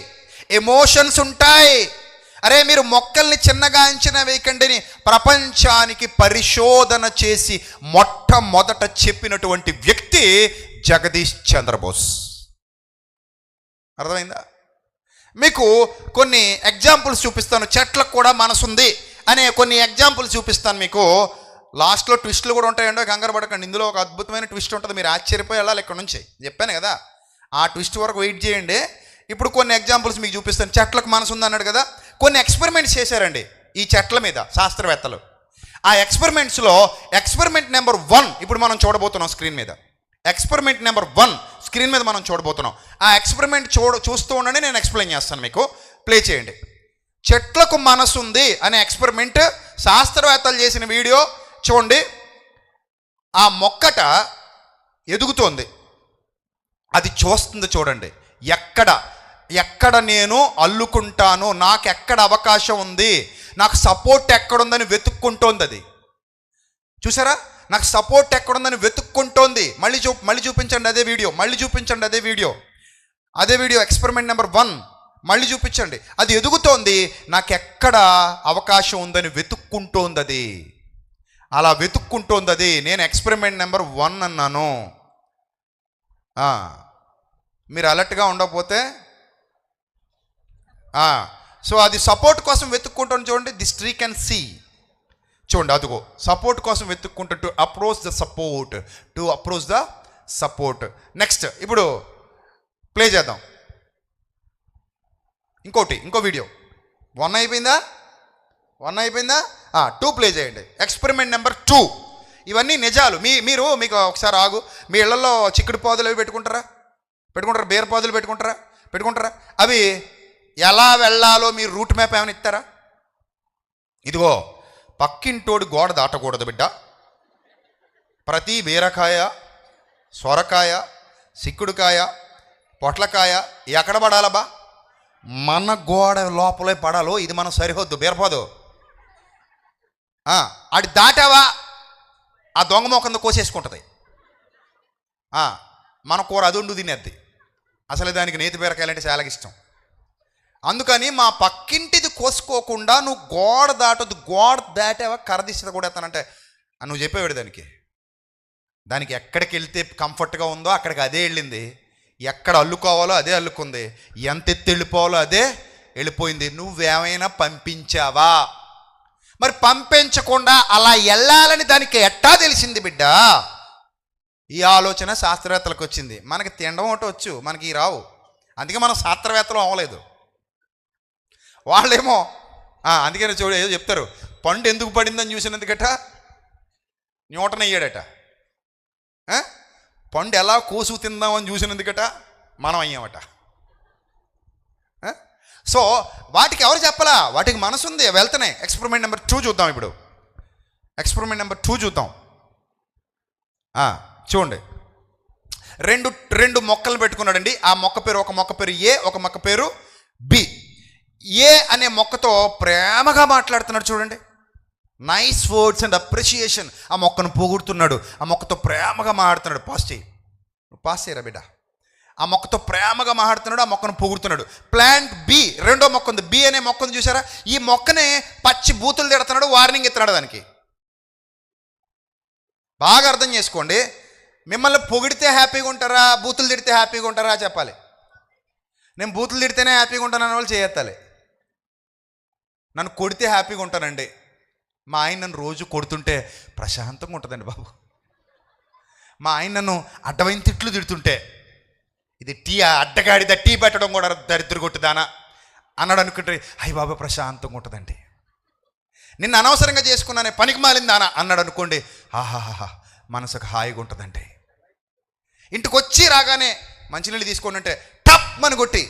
[SPEAKER 1] ఎమోషన్స్ ఉంటాయి. అరే మీరు మొక్కల్ని చిన్నగా అంచనా వేయకండి అని ప్రపంచానికి పరిశోధన చేసి మొట్టమొదట చెప్పినటువంటి వ్యక్తి జగదీష్ చంద్రబోస్. అర్థమైందా? మీకు కొన్ని ఎగ్జాంపుల్స్ చూపిస్తాను. చెట్లకు కూడా మనసుంది అనే కొన్ని ఎగ్జాంపుల్స్ చూపిస్తాను మీకు. లాస్ట్లో ట్విస్టులు కూడా ఉంటాయండి, కంగారు పడకండి. ఇందులో ఒక అద్భుతమైన ట్విస్ట్ ఉంటుంది, మీరు ఆశ్చర్యపోయి వెళ్ళాలి ఇక్కడ నుంచి. చెప్పాను కదా, ఆ ట్విస్ట్ వరకు వెయిట్ చేయండి. ఇప్పుడు కొన్ని ఎగ్జాంపుల్స్ మీకు చూపిస్తాను. చెట్లకు మనసు ఉంది అన్నాడు కదా, కొన్ని ఎక్స్పెరిమెంట్స్ చేశారండి ఈ చెట్ల మీద శాస్త్రవేత్తలు. ఆ ఎక్స్పెరిమెంట్స్లో ఎక్స్పెరిమెంట్ నెంబర్ 1 ఇప్పుడు మనం చూడబోతున్నాం స్క్రీన్ మీద. ఎక్స్పెరిమెంట్ నెంబర్ 1 స్క్రీన్ మీద మనం చూడబోతున్నాం. ఆ ఎక్స్పెరిమెంట్ చూస్తూ ఉండండి, నేను ఎక్స్ప్లెయిన్ చేస్తాను మీకు. ప్లే చేయండి. చెట్లకు మనసు ఉంది అనే ఎక్స్పెరిమెంట్ శాస్త్రవేత్తలు చేసిన వీడియో చూడండి. ఆ మొక్కట ఎదుగుతోంది, అది చూస్తుంది చూడండి. ఎక్కడ నేను అల్లుకుంటాను, నాకు ఎక్కడ అవకాశం ఉంది, నాకు సపోర్ట్ ఎక్కడుందని వెతుక్కుంటోంది అది. చూసారా, నాకు సపోర్ట్ ఎక్కడుందని వెతుక్కుంటోంది. మళ్ళీ చూపించండి అదే వీడియో, మళ్ళీ చూపించండి అదే వీడియో ఎక్స్పెరిమెంట్ నెంబర్ 1 మళ్ళీ చూపించండి. అది ఎదుగుతోంది, నాకు ఎక్కడ అవకాశం ఉందని వెతుక్కుంటోంది అది. అలా వెతుక్కుంటోంది అది. నేను ఎక్స్పెరిమెంట్ నెంబర్ 1 అన్నాను. మీరు అలర్ట్గా ఉండకపోతే, సో అది సపోర్ట్ కోసం వెతుక్కుంటాను చూడండి. దిస్ ట్రీ కెన్ సీ, చూడండి అదిగో సపోర్ట్ కోసం వెతుక్కుంటా. To approach the support. Next ఇప్పుడు ప్లే చేద్దాం ఇంకో వీడియో. 1 అయిపోయిందా? 2 ప్లే చేయండి. Experiment number 2. ఇవన్నీ నిజాలు. మీకు ఒకసారి ఆగు. మీ ఇళ్లలో చిక్కుడు పాదులు అవి పెట్టుకుంటారా? బీర పాదులు పెట్టుకుంటారా? అవి ఎలా వెళ్ళాలో మీరు రూట్ మ్యాప్ ఏమైనా ఇస్తారా? ఇదిగో పక్కింటోడి గోడ దాటకూడదు బిడ్డ, ప్రతి బీరకాయ, సొరకాయ, సిక్కుడుకాయ, పొట్లకాయ ఎక్కడ పడాలబ్బా? మన గోడ లోపలే పడాలో, ఇది మన సరిహద్దు బీరపాదు. అది దాటావా ఆ దొంగ మోకంద కోసేసుకుంటుంది. మన కూర అది ఉండు తినేద్ది. అసలు దానికి నేతి బీరకాయలు అంటే చాలా ఇష్టం. అందుకని మా పక్కింటిది కోసుకోకుండా నువ్వు గోడ దాటొద్దు, గోడ దాటావా కర్ర తీసి కూడా ఎత్తానంటే నువ్వు చెప్పేవాడు దానికి ఎక్కడికి వెళ్తే కంఫర్ట్గా ఉందో అక్కడికి అదే వెళ్ళింది, ఎక్కడ అల్లుకోవాలో అదే అల్లుకుంది, ఎంత ఎత్తి వెళ్ళిపోవాలో అదే వెళ్ళిపోయింది. నువ్వేమైనా పంపించావా? మరి పంపించకుండా అలా వెళ్ళాలని దానికి ఎట్టా తెలిసింది బిడ్డ? ఈ ఆలోచన శాస్త్రవేత్తలకు వచ్చింది. మనకి తినడం ఒకటి వచ్చు, మనకి ఈ రావు. అందుకే మనం శాస్త్రవేత్తలు అవ్వలేదు. వాళ్ళేమో అందుకని చూడు ఏదో చెప్తారు, పండు ఎందుకు పడిందని చూసినందుకట న్యూటన్ అయ్యాడట, పండు ఎలా కోసు తిందామని చూసినందుకట మనం అయ్యామట. సో వాటికి ఎవరు చెప్పలా, వాటికి మనసు ఉంది, వెళ్తున్నాయి. ఎక్స్పెరిమెంట్ నెంబర్ 2 చూద్దాం. ఇప్పుడు ఎక్స్పెరిమెంట్ నెంబర్ 2 చూద్దాం. చూడండి, రెండు మొక్కలు పెట్టుకున్నాడండి. ఆ మొక్క పేరు, ఒక మొక్క పేరు ఏ, ఒక మొక్క పేరు బి. ఏ అనే మొక్కతో ప్రేమగా మాట్లాడుతున్నాడు చూడండి, నైస్ వర్డ్స్ అండ్ అప్రిషియేషన్. ఆ మొక్కను పొగుడుతున్నాడు, ఆ మొక్కతో ప్రేమగా మాట్లాడుతున్నాడు. పాస్ చేయరా బిడ్డ. ఆ మొక్కతో ప్రేమగా మాట్లాడుతున్నాడు, ఆ మొక్కను పొగుడుతున్నాడు. ప్లాంట్ బి, రెండో మొక్క ఉంది, బి అనే మొక్కను చూసారా? ఈ మొక్కనే పచ్చి బూతులు తిడుతున్నాడు, వార్నింగ్ ఇస్తున్నాడు దానికి. బాగా అర్థం చేసుకోండి. మిమ్మల్ని పొగిడితే హ్యాపీగా ఉంటారా, బూతులు తిడితే హ్యాపీగా ఉంటారా చెప్పాలి. నేను బూతులు తిడితేనే హ్యాపీగా ఉంటానని వాళ్ళు చేయెత్తాలి. నన్ను కొడితే హ్యాపీగా ఉంటానండి. మా ఆయన నన్ను రోజు కొడుతుంటే ప్రశాంతంగా ఉంటుందండి బాబు. మా ఆయన నన్ను అడ్డమైన తిట్లు తిడుతుంటే, ఇది అడ్డగాడిద టీ పెట్టడం కూడా దరిద్ర కొట్టుదానా అన్నాడు అనుకుంటే, అయ్యి బాబా ప్రశాంతంగా ఉంటుందండి. నిన్ను అనవసరంగా చేసుకున్నానే పనికి మాలిందానా అన్నాడు అనుకోండి, ఆహాహా మనసుకు హాయిగా ఉంటుందండి. ఇంటికి వచ్చి రాగానే మంచినీళ్ళు తీసుకోండి అంటే టప్ మని కొట్టి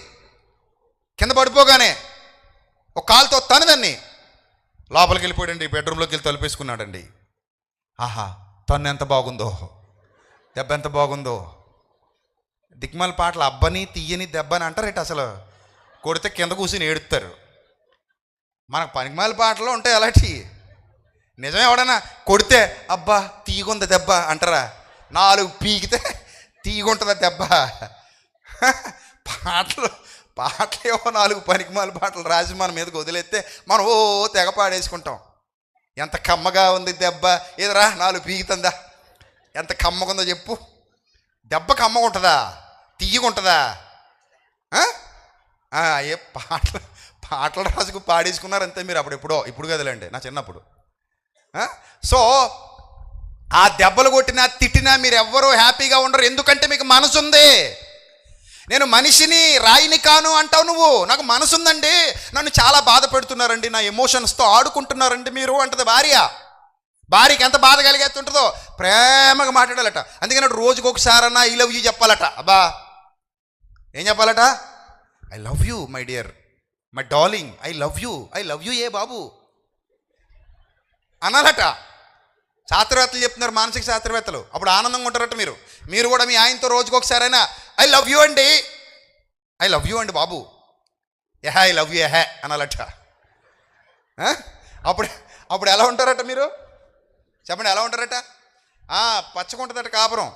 [SPEAKER 1] కింద పడిపోగానే ఒక కాలుతో తనదాన్ని లోపలికి వెళ్ళిపోయాడండి, బెడ్రూమ్లోకి వెళ్ళి తలుపేసుకున్నాడండి. ఆహా తను ఎంత బాగుందో, దెబ్బ ఎంత బాగుందో. దిక్మల పాటలు అబ్బని తీయని దెబ్బని అంటారేట, అసలు కొడితే కింద కూర్చుని ఏడుస్తారు. మనకు పనికిమాల పాటలు ఉంటాయి అలాంటి. నిజమే, ఎవడన్నా కొడితే అబ్బా తీగుంది దెబ్బ అంటారా? 4 పీకితే తీగుంటుందా దెబ్బ? పాటలేవో 4 పనికిమాల పాటలు రాసి మన మీదకి వదిలేస్తే మనం తెగ పాడేసుకుంటాం. ఎంత కమ్మగా ఉంది దెబ్బ, ఏదరా 4 పీకుతుందా, ఎంత కమ్మగా ఉందో చెప్పు. దెబ్బ కమ్మగా ఉంటుందా, తీయగా ఉంటుందా? ఏ పాటలు రాసుకు పాడేసుకున్నారు అంతే మీరు. ఇప్పుడు కదలండి, నా చిన్నప్పుడు. సో ఆ దెబ్బలు కొట్టినా తిట్టినా మీరు ఎవ్వరూ హ్యాపీగా ఉండరు, ఎందుకంటే మీకు మనసు ఉంది. నేను మనిషిని రాయిని కాను అంటావు నువ్వు, నాకు మనసు ఉందండి, నన్ను చాలా బాధ పెడుతున్నారండి, నా ఎమోషన్స్తో ఆడుకుంటున్నారండి మీరు అంటది భార్య. భార్యకి ఎంత బాధ కలిగేస్తుంటుందో ప్రేమగా మాట్లాడాలట. అందుకని రోజుకి ఒకసారన్నా ఐ లవ్ యూ చెప్పాలట. అబ్బా ఏం చెప్పాలట? I love you my dear, my darling, I love you ఏ బాబు అనాలట. శాస్త్రవేత్తలు చెప్తున్నారు, మానసిక శాస్త్రవేత్తలు. అప్పుడు ఆనందంగా ఉంటారట. మీరు కూడా మీ ఆయనతో రోజుకి ఒకసారైనా ఐ లవ్ యూ అండి బాబు, ఎహే ఐ లవ్ యూ ఎహే అనాలట. అప్పుడు ఎలా ఉంటారట మీరు చెప్పండి, ఎలా ఉంటారట? పచ్చకుంటుందట కాపురం.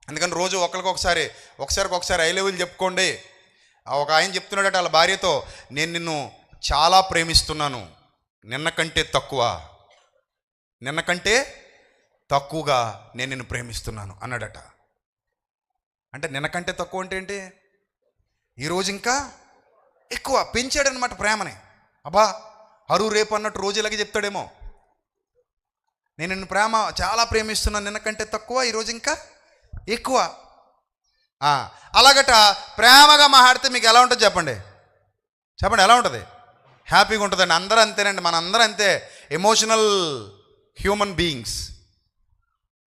[SPEAKER 1] అందుకని రోజు ఒకసారికి ఐ లవ్ యూ చెప్పుకోండి. ఒక ఆయన చెప్తున్నాడట వాళ్ళ భార్యతో, నేను నిన్ను చాలా ప్రేమిస్తున్నాను, నిన్న కంటే తక్కువగా నేను నిన్ను ప్రేమిస్తున్నాను అన్నాడట. అంటే నిన్న కంటే తక్కువ అంటే ఏంటి? ఈరోజు ఇంకా ఎక్కువ పెంచాడనమాట ప్రేమని. అబ్బా రేపు అన్నట్టు రోజు ఇలాగే చెప్తాడేమో, నేను నిన్ను చాలా ప్రేమిస్తున్నాను, నిన్న కంటే తక్కువ, ఈరోజు ఇంకా ఎక్కువ. అలాగట ప్రేమగా మాట్లాడితే మీకు ఎలా ఉంటుంది చెప్పండి ఎలా ఉంటుంది? హ్యాపీగా ఉంటుందండి. అందరూ అంతేనండి, మన అందరూ అంతే, ఎమోషనల్ హ్యూమన్ బీయింగ్స్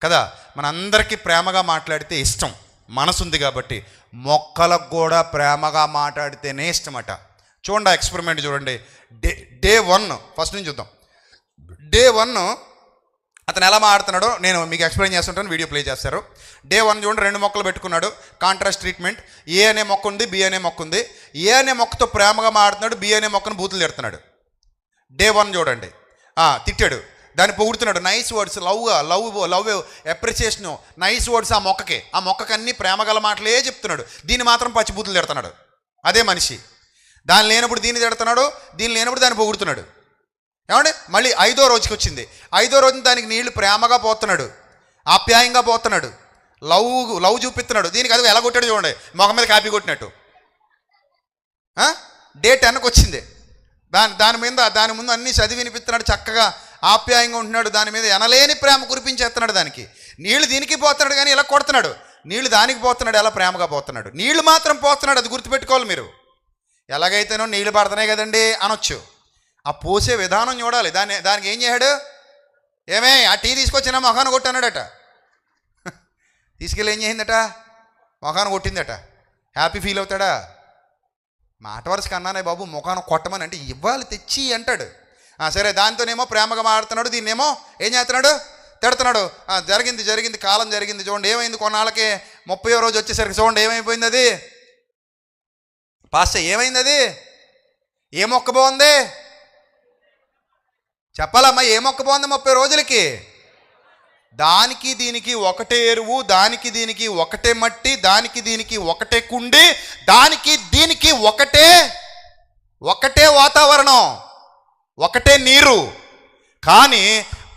[SPEAKER 1] కదా. మనందరికీ ప్రేమగా మాట్లాడితే ఇష్టం, మనసు ఉంది కాబట్టి. మొక్కలకు కూడా ప్రేమగా మాట్లాడితేనే ఇష్టమట. చూడండి ఎక్స్పెరిమెంట్ చూడండి. డే 1 ఫస్ట్ నుంచి చూద్దాం. డే 1 అతను ఎలా మాట్లాడుతున్నాడో నేను మీకు ఎక్స్ప్లెయిన్ చేస్తుంటాను, వీడియో ప్లే చేస్తారు. డే 1 చూడండి, 2 మొక్కలు పెట్టుకున్నాడు, కాంట్రాస్ట్ ట్రీట్మెంట్. ఏ అనే మొక్క ఉంది, బి అనే మొక్క ఉంది. ఏ అనే మొక్కతో ప్రేమగా మాట్లాడుతున్నాడు, బి అనే మొక్కను బూతులు తిడుతున్నాడు. డే 1 చూడండి, తిట్టాడు, దాన్ని పొగుడుతున్నాడు, nice words, love appreciation, nice words ఆ మొక్కకి అన్ని ప్రేమగల మాటలే చెప్తున్నాడు. దీన్ని మాత్రం పచ్చి బూతులు తిడుతున్నాడు. అదే మనిషి. దాని లేనప్పుడు దీన్ని తిడుతున్నాడు, దీని లేనప్పుడు దాన్ని పొగుడుతున్నాడు. ఏమండి మళ్ళీ 5వ రోజుకి వచ్చింది. 5వ రోజున దానికి నీళ్లు ప్రేమగా పోతున్నాడు, ఆప్యాయంగా పోతున్నాడు, లవ్ చూపిస్తున్నాడు. దీనికి అది ఎలా కొట్టాడు చూడండి, మొఖం మీద కాపీ కొట్టినట్టు. డే 10కి వచ్చింది. దాని ముందు అన్నీ చదివి వినిపిస్తున్నాడు, చక్కగా ఆప్యాయంగా ఉంటున్నాడు, దాని మీద ఎనలేని ప్రేమ కురిపించేస్తున్నాడు. దానికి నీళ్లు దీనికి పోతున్నాడు కానీ ఇలా కొడుతున్నాడు, నీళ్లు దానికి పోతున్నాడు, ఎలా ప్రేమగా పోతున్నాడు. నీళ్లు మాత్రం పోతున్నాడు, అది గుర్తుపెట్టుకోవాలి మీరు. ఎలాగైతేనో నీళ్లు పడుతున్నాయి కదండి అనొచ్చు, ఆ పోసే విధానం చూడాలి. దానికి ఏం చేశాడు, ఏమే ఆ టీ తీసుకొచ్చినా మొఖాన్ని కొట్టన్నాడట. తీసుకెళ్ళి ఏం చేసిందట, మొఖాన్ని కొట్టిందట. హ్యాపీ ఫీల్ అవుతాడా? మాట వరుసకి అన్నానే బాబు ముఖాన్ని కొట్టమని అంటే ఇవ్వాలి తెచ్చి అంటాడు. సరే దాంతోనేమో ప్రేమగా మాడుతున్నాడు, దీన్నేమో ఏం చేస్తున్నాడు, తిడుతున్నాడు. జరిగింది కాలం జరిగింది చూడండి, ఏమైంది కొన్నాళ్ళకి 30వ రోజు వచ్చేసరికి చూడండి ఏమైపోయింది. అది పాస్టర్ ఏమైంది, అది ఏ మొక్క బాగుంది చెప్పాలమ్మా, ఏ మొక్క బాగుంది 30 రోజులకి? దానికి దీనికి ఒకటే ఎరువు, దానికి దీనికి ఒకటే మట్టి, దానికి దీనికి ఒకటే కుండి, దానికి దీనికి ఒకటే వాతావరణం, ఒకటే నీరు. కానీ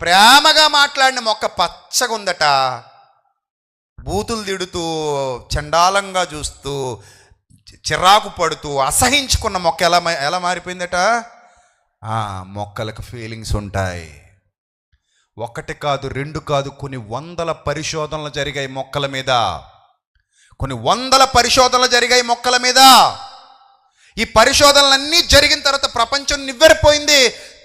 [SPEAKER 1] ప్రేమగా మాట్లాడిన మొక్క పచ్చగా ఉందట, బూతులు తిడుతూ చండాలంగా చూస్తూ చిరాకు పడుతూ అసహించుకున్న మొక్క ఎలా మారిపోయిందట. మొక్కలకు ఫీలింగ్స్ ఉంటాయి. 1 కాదు 2 కాదు, కొన్ని 100 పరిశోధనలు జరిగాయి మొక్కల మీద, కొన్ని 100 పరిశోధనలు జరిగాయి మొక్కల మీద. ఈ పరిశోధనలన్నీ జరిగిన తర్వాత ప్రపంచం నివ్వెరపోయింది.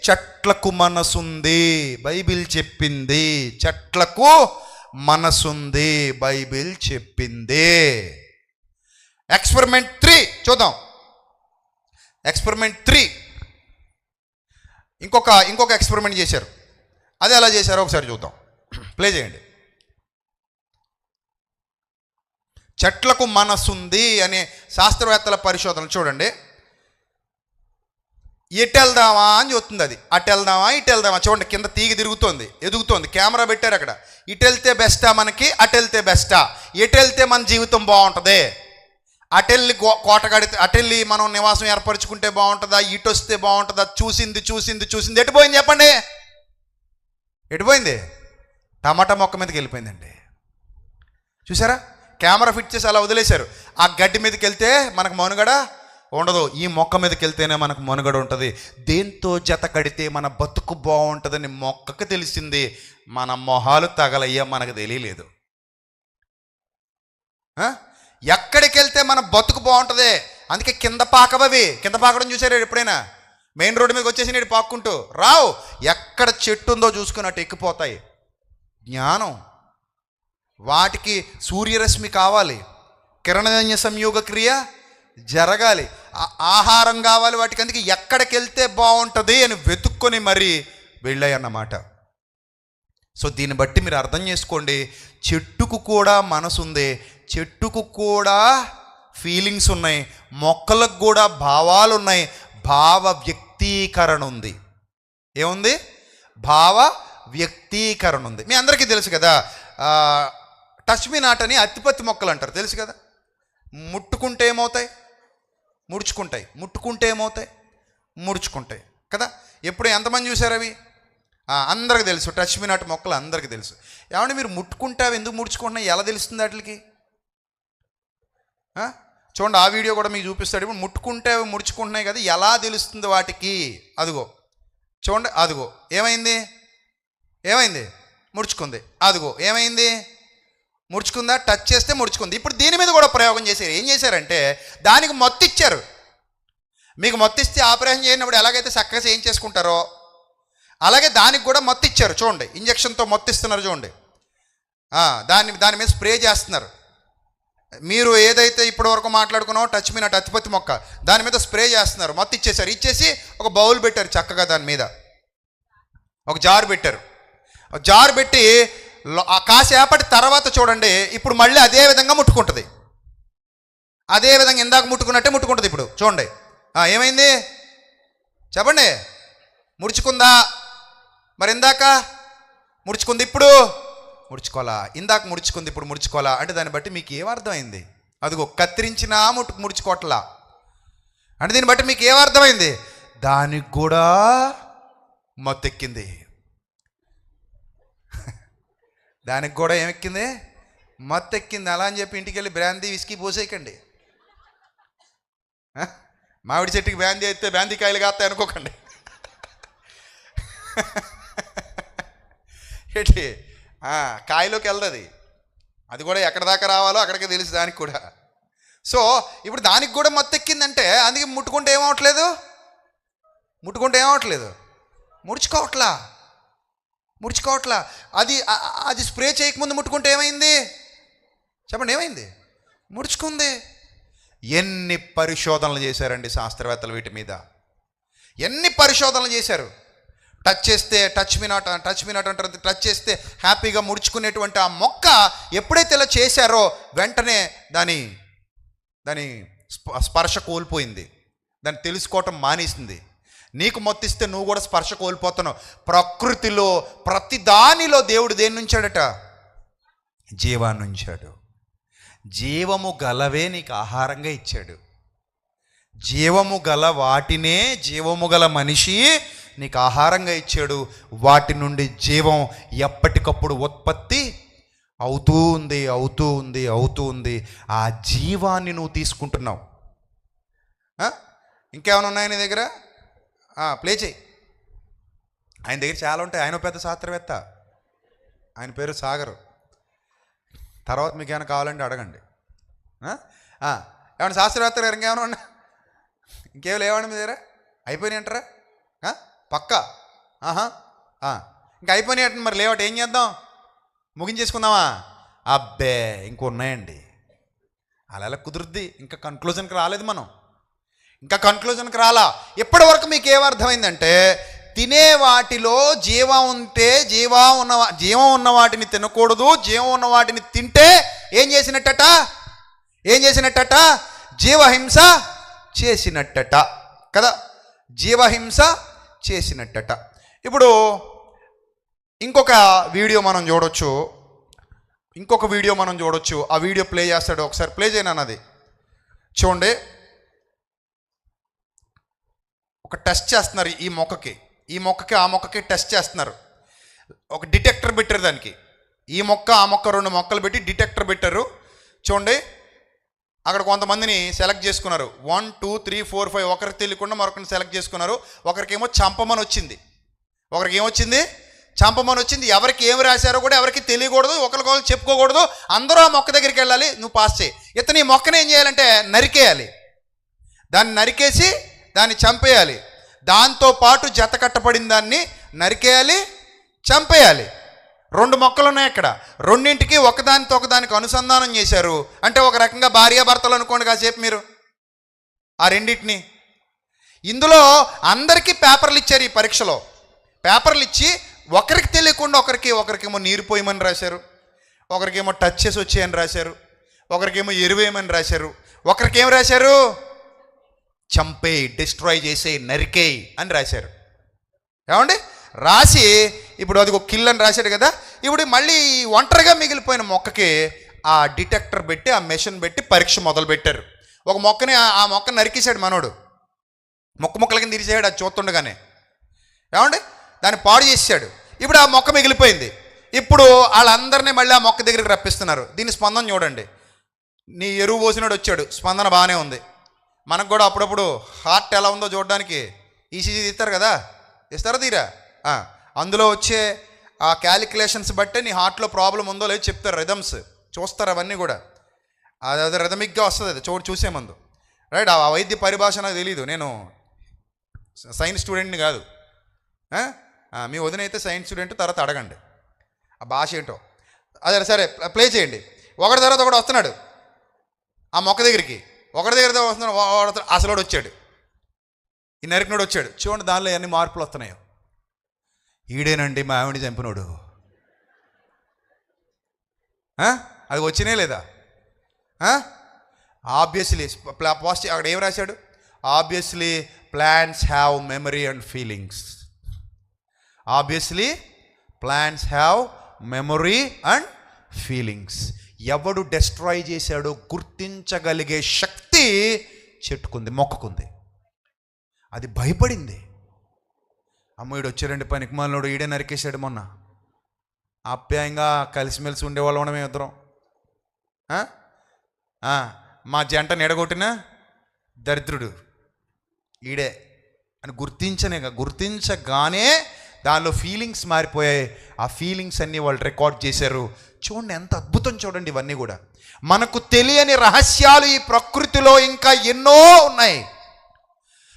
[SPEAKER 1] చెట్లకు మనసుంది, బైబిల్ చెప్పింది. చెట్లకు మనసుంది, బైబిల్ చెప్పింది. ఎక్స్పెరిమెంట్ 3 చూద్దాం. ఎక్స్పెరిమెంట్ 3 ఇంకొక ఎక్స్పెరిమెంట్ చేశారు. అది ఎలా చేశారో ఒకసారి చూద్దాం, ప్లే చేయండి. చెట్లకు మనసుంది అనే శాస్త్రవేత్తల పరిశోధన చూడండి. ఎటు వెళ్దామా అని చూస్తుంది అది. అటు వెళ్దామా ఇటు వెళ్దామా చూడండి, కింద తీగ తిరుగుతోంది, ఎదుగుతోంది, కెమెరా పెట్టారు అక్కడ. ఇటు వెళ్తే బెస్టా మనకి, అటు వెళ్తే బెస్టా, ఎటు వెళ్తే మన జీవితం బాగుంటుంది, అటెళ్ళి కోట కడితే అటెళ్ళి మనం నివాసం ఏర్పరచుకుంటే బాగుంటుందా, ఇటు వస్తే బాగుంటుందా, చూసింది ఎటుపోయింది చెప్పండి, ఎటుపోయింది? టమాటా మొక్క మీదకి వెళ్ళిపోయిందండి. చూసారా, కెమెరా ఫిట్ చేసి అలా వదిలేశారు. ఆ గడ్డి మీదకి వెళ్తే మనకు మనుగడ ఉండదు, ఈ మొక్క మీదకి వెళ్తేనే మనకు మనుగడ ఉంటుంది. దేంతో జత కడితే మన బతుకు బాగుంటుందని మొక్కకు తెలిసింది, మన మొహాలు తగలయ్యా మనకు తెలియలేదు. ఎక్కడికి వెళ్తే మన బతుకు బాగుంటుంది, అందుకే కింద పాకవవి. కింద పాకడం చూసారు ఎప్పుడైనా? మెయిన్ రోడ్డు మీదకి వచ్చేసి నీడు పాక్కుంటూ రావు, ఎక్కడ చెట్టు ఉందో చూసుకున్నట్టు ఎక్కిపోతాయి. జ్ఞానం, వాటికి సూర్యరశ్మి కావాలి, కిరణజన్య సంయోగ క్రియ జరగాలి, ఆహారం కావాలి వాటికి. అందుకే ఎక్కడికి వెళ్తే బాగుంటుంది అని వెతుక్కొని మరీ వెళ్ళాయి అన్నమాట. సో దీన్ని బట్టి మీరు అర్థం చేసుకోండి, చెట్టుకు కూడా మనసు ఉంది, చెట్టుకు కూడా ఫీలింగ్స్ ఉన్నాయి, మొక్కలకు కూడా భావాలు ఉన్నాయి, భావ వ్యక్తీకరణ ఉంది. ఏముంది? భావ వ్యక్తీకరణ ఉంది. మీ అందరికీ తెలుసు కదా, టచ్ మీ నాట్ అని అత్తిపత్తి మొక్కలు అంటారు, తెలుసు కదా. ముట్టుకుంటే ఏమవుతాయి? ముడుచుకుంటాయి. ముట్టుకుంటే ఏమవుతాయి? ముడుచుకుంటాయి కదా. ఎప్పుడు ఎంతమంది చూసారు అవి? అందరికి తెలుసు. టచ్ మీ నాట్ మొక్కలు అందరికీ తెలుసు. ఏమంటే మీరు ముట్టుకుంటే అవి ఎందుకు ముడుచుకుంటున్నాయి, ఎలా తెలుస్తుంది వాటికి? చూడండి, ఆ వీడియో కూడా మీకు చూపిస్తాడు. ఇప్పుడు ముట్టుకుంటే అవి ముడుచుకుంటున్నాయి కదా, ఎలా తెలుస్తుంది వాటికి? అదిగో చూడండి, అదిగో ఏమైంది? ముడుచుకుంది. అదిగో ఏమైంది? ముడుచుకుందా? టచ్ చేస్తే ముడుచుకుంది. ఇప్పుడు దీని మీద కూడా ప్రయోగం చేశారు. ఏం చేశారంటే దానికి మత్తు ఇచ్చారు. మీకు మత్తు ఇస్తే ఆపరేషన్ చేయనప్పుడు ఎలాగైతే చక్కగా ఏం చేసుకుంటారో అలాగే దానికి కూడా మత్తు ఇచ్చారు. చూడండి, ఇంజక్షన్తో మత్తు ఇస్తున్నారు చూడండి. దాని మీద స్ప్రే చేస్తున్నారు. మీరు ఏదైతే ఇప్పటి వరకు మాట్లాడుకున్నావో టచ్ మీ నాట్ అత్తిపత్తి మొక్క, దాని మీద స్ప్రే చేస్తున్నారు. మత్తు ఇచ్చేసారు. ఇచ్చేసి ఒక బౌల్ పెట్టారు, చక్కగా దాని మీద ఒక జారు పెట్టారు. జారు పెట్టి కాసేపటి తర్వాత చూడండి, ఇప్పుడు మళ్ళీ అదే విధంగా ముట్టుకుంటుంది. అదే విధంగా ఇందాక ముట్టుకున్నట్టే ముట్టుకుంటుంది. ఇప్పుడు చూడండి, ఏమైంది చెప్పండి? ముడుచుకుందా? మరి ఇందాక ముడుచుకుంది, ఇప్పుడు ముడుచుకోవాలా? ఇందాక ముడుచుకుంది, ఇప్పుడు ముడుచుకోవాలా? అంటే దాన్ని బట్టి మీకు ఏమర్థమైంది? అదిగో కత్తిరించినా ముడుచుకోవట్లా, అంటే దీన్ని బట్టి మీకు ఏమర్థమైంది? దానికి కూడా మత్తెక్కింది. దానికి కూడా ఏమెక్కింది? మత్తెక్కింది. అలా అని చెప్పి ఇంటికి వెళ్ళి బ్రాందీ విస్కీ పోసేయకండి. మామిడి చెట్టుకి బ్రాందీ అయితే బ్రాందీ కాయలు కాస్తాయి అనుకోకండి. ఏంటి కాయలోకి వెళ్తుంది. అది కూడా ఎక్కడ దాకా రావాలో అక్కడికి తెలుసు దానికి కూడా. సో ఇప్పుడు దానికి కూడా మత్తెక్కిందంటే అందుకే ముట్టుకుంటే ఏమవట్లేదు? ముడుచుకోవట్లా. అది స్ప్రే చేయకముందు ముట్టుకుంటే ఏమైంది చెప్పండి? ఏమైంది? ముడుచుకుంది. ఎన్ని పరిశోధనలు చేశారండి శాస్త్రవేత్తలు వీటి మీద, ఎన్ని పరిశోధనలు చేశారు. టచ్ చేస్తే టచ్ మీ నాట్ అంటారు. టచ్ చేస్తే హ్యాపీగా ముడుచుకునేటువంటి ఆ మొక్క ఎప్పుడైతే ఇలా చేశారో వెంటనే దాని స్పర్శ కోల్పోయింది. దాన్ని తెలుసుకోవటం మానేసింది. నీకు మొత్తిస్తే నువ్వు కూడా స్పర్శ కోల్పోతున్నావు. ప్రకృతిలో ప్రతి దానిలో దేవుడు దేని నుంచాడట? జీవాన్ని ఉంచాడు. జీవము గలవే నీకు ఆహారంగా ఇచ్చాడు. జీవము గల వాటినే, జీవము గల మనిషి నీకు ఆహారంగా ఇచ్చాడు. వాటి నుండి జీవం ఎప్పటికప్పుడు ఉత్పత్తి అవుతూ ఉంది. ఆ జీవాన్ని నువ్వు తీసుకుంటున్నావు. ఇంకేమైనా ఉన్నాయి నీ దగ్గర? ప్లే చేయి. ఆయన దగ్గర చాలా ఉంటాయి. ఆయన పెద్ద శాస్త్రవేత్త, ఆయన పేరు సాగర్. తర్వాత మీకు ఏమైనా కావాలంటే అడగండి. ఏమన్నా శాస్త్రవేత్త గారు ఇంకేమైనా ఉన్నా? ఇంకేం లేవండి మీ దగ్గర? అయిపోయినాయి అంటారా? పక్కా? ఇంకా అయిపోయినాయి అంటే మరి లేవట ఏం చేద్దాం? ముగించేసుకుందామా? అబ్బే ఇంకొన్నాయండి. అలా కుదురుద్ది. ఇంకా కన్క్లూజన్కి రాలేదు మనం. ఇప్పటి వరకు మీకు ఏమర్థమైందంటే తినే వాటిలో జీవం ఉంటే జీవం ఉన్న వాటిని తినకూడదు. జీవం ఉన్న వాటిని తింటే ఏం చేసినట్టట? జీవహింస చేసినట్టట కదా. జీవహింస చేసినట్టట. ఇప్పుడు ఇంకొక వీడియో మనం చూడొచ్చు. ఆ వీడియో ప్లే చేస్తాడు. ఒకసారి ప్లే చేయను అన్నది చూడండి. ఒక టెస్ట్ చేస్తున్నారు ఈ మొక్కకి ఆ మొక్కకి టెస్ట్ చేస్తున్నారు. ఒక డిటెక్టర్ పెట్టారు దానికి. ఈ మొక్క ఆ మొక్క 2 మొక్కలు పెట్టి డిటెక్టర్ పెట్టారు. చూడండి, అక్కడ కొంతమందిని సెలెక్ట్ చేసుకున్నారు. 1 2 3 4 5 ఒకరికి తెలియకుండా మరొకరిని సెలెక్ట్ చేసుకున్నారు. ఒకరికేమో చంపమని వచ్చింది. ఎవరికి ఏమి రాశారో కూడా ఎవరికి తెలియకూడదు, ఒకరికొకరు చెప్పుకోకూడదు. అందరూ ఆ మొక్క దగ్గరికి వెళ్ళాలి. నువ్వు పాస్ చేయి. ఇతను ఈ మొక్కను ఏం చేయాలంటే నరికేయాలి. దాన్ని నరికేసి దాన్ని చంపేయాలి. దాంతోపాటు జత కట్టబడిన దాన్ని నరికేయాలి, చంపేయాలి. 2 మొక్కలు ఉన్నాయి అక్కడ. రెండింటికి ఒకదానితో ఒకదానికి అనుసంధానం చేశారు. అంటే ఒక రకంగా భార్యాభర్తలు అనుకోండి కాసేపు మీరు ఆ రెండింటిని. ఇందులో అందరికీ పేపర్లు ఇచ్చారు. ఈ పరీక్షలో పేపర్లు ఇచ్చి ఒకరికి తెలియకుండా ఒకరికేమో నీరు పోయమని రాశారు, ఒకరికేమో టచ్ చేసి వచ్చేయని రాశారు, ఒకరికేమో ఎరువేయమని రాశారు, ఒకరికేం రాశారు? చంపేయి, డిస్ట్రాయ్ చేసేయి, నరికేయి అని రాశారు. ఏమండి? రాసి ఇప్పుడు అది ఒక కిల్ అని రాశాడు కదా. ఇప్పుడు మళ్ళీ ఒంటరిగా మిగిలిపోయిన మొక్కకి ఆ డిటెక్టర్ పెట్టి, ఆ మెషిన్ పెట్టి పరీక్ష మొదలు పెట్టారు. ఒక మొక్కని ఆ మొక్కని నరికేశాడు మనోడు. ముక్కల కింద తీసేసాడు అది చూస్తుండగానే. ఏమండి? దాన్ని పాడు చేసాడు. ఇప్పుడు ఆ మొక్క మిగిలిపోయింది. ఇప్పుడు వాళ్ళందరినీ మళ్ళీ ఆ మొక్క దగ్గరికి రప్పిస్తున్నారు. దీని స్పందన చూడండి. నీ ఎరువు పోసినాడు వచ్చాడు, స్పందన బాగానే ఉంది. మనకు కూడా అప్పుడప్పుడు హార్ట్ ఎలా ఉందో చూడడానికి ఈసీజీ తీస్తారు కదా, తీస్తారా తీరా? అందులో వచ్చే ఆ క్యాలిక్యులేషన్స్ బట్టే నీ హార్ట్లో ప్రాబ్లం ఉందో లేదో చెప్తారు. రిథమ్స్ చూస్తారు, అవన్నీ కూడా అది రిథమిక్గా వస్తుంది. అది చూసే ముందు రైట్. ఆ వైద్య పరిభాష నాకు తెలీదు, నేను సైన్స్ స్టూడెంట్ని కాదు. మీ వదిన అయితే సైన్స్ స్టూడెంట్, తర్వాత అడగండి ఆ భాష ఏంటో. అదే సరే ప్లే చేయండి. ఒకటి తర్వాత ఒకటి వస్తున్నాడు ఆ మొక్క దగ్గరికి. ఒకటి దగ్గర వస్తున్నాడు, అసలోడు వచ్చాడు, ఈ నరికినోడు వచ్చాడు. చూడండి దానిలో ఎన్ని మార్పులు వస్తున్నాయో. ఈడేనండి మా ఆవిడ చంపినోడు. అది వచ్చినే లేదా? Obviously positive. అక్కడ ఏం రాశాడు? Obviously plants have memory and feelings. Obviously plants have memory and feelings. ఎవడు డెస్ట్రాయ్ చేశాడో గుర్తించగలిగే శక్తి చెట్టుకుంది, మొక్కకుంది. అది భయపడింది. అమ్మ ఈడు వచ్చాడండి పనికిమాలినోడు, ఈడే నరికేశాడు. మొన్న ఆప్యాయంగా కలిసిమెలిసి ఉండేవాళ్ళం మేము ఇద్దరం. మా జంట నిడగొట్టిన దరిద్రుడు ఈడే అని గుర్తించగానే దానిలో ఫీలింగ్స్ మారిపోయాయి. ఆ ఫీలింగ్స్ అన్నీ వాళ్ళు రికార్డ్ చేశారు. చూడండి ఎంత అద్భుతం, చూడండి ఇవన్నీ కూడా. మనకు తెలియని రహస్యాలు ఈ ప్రకృతిలో ఇంకా ఎన్నో ఉన్నాయి.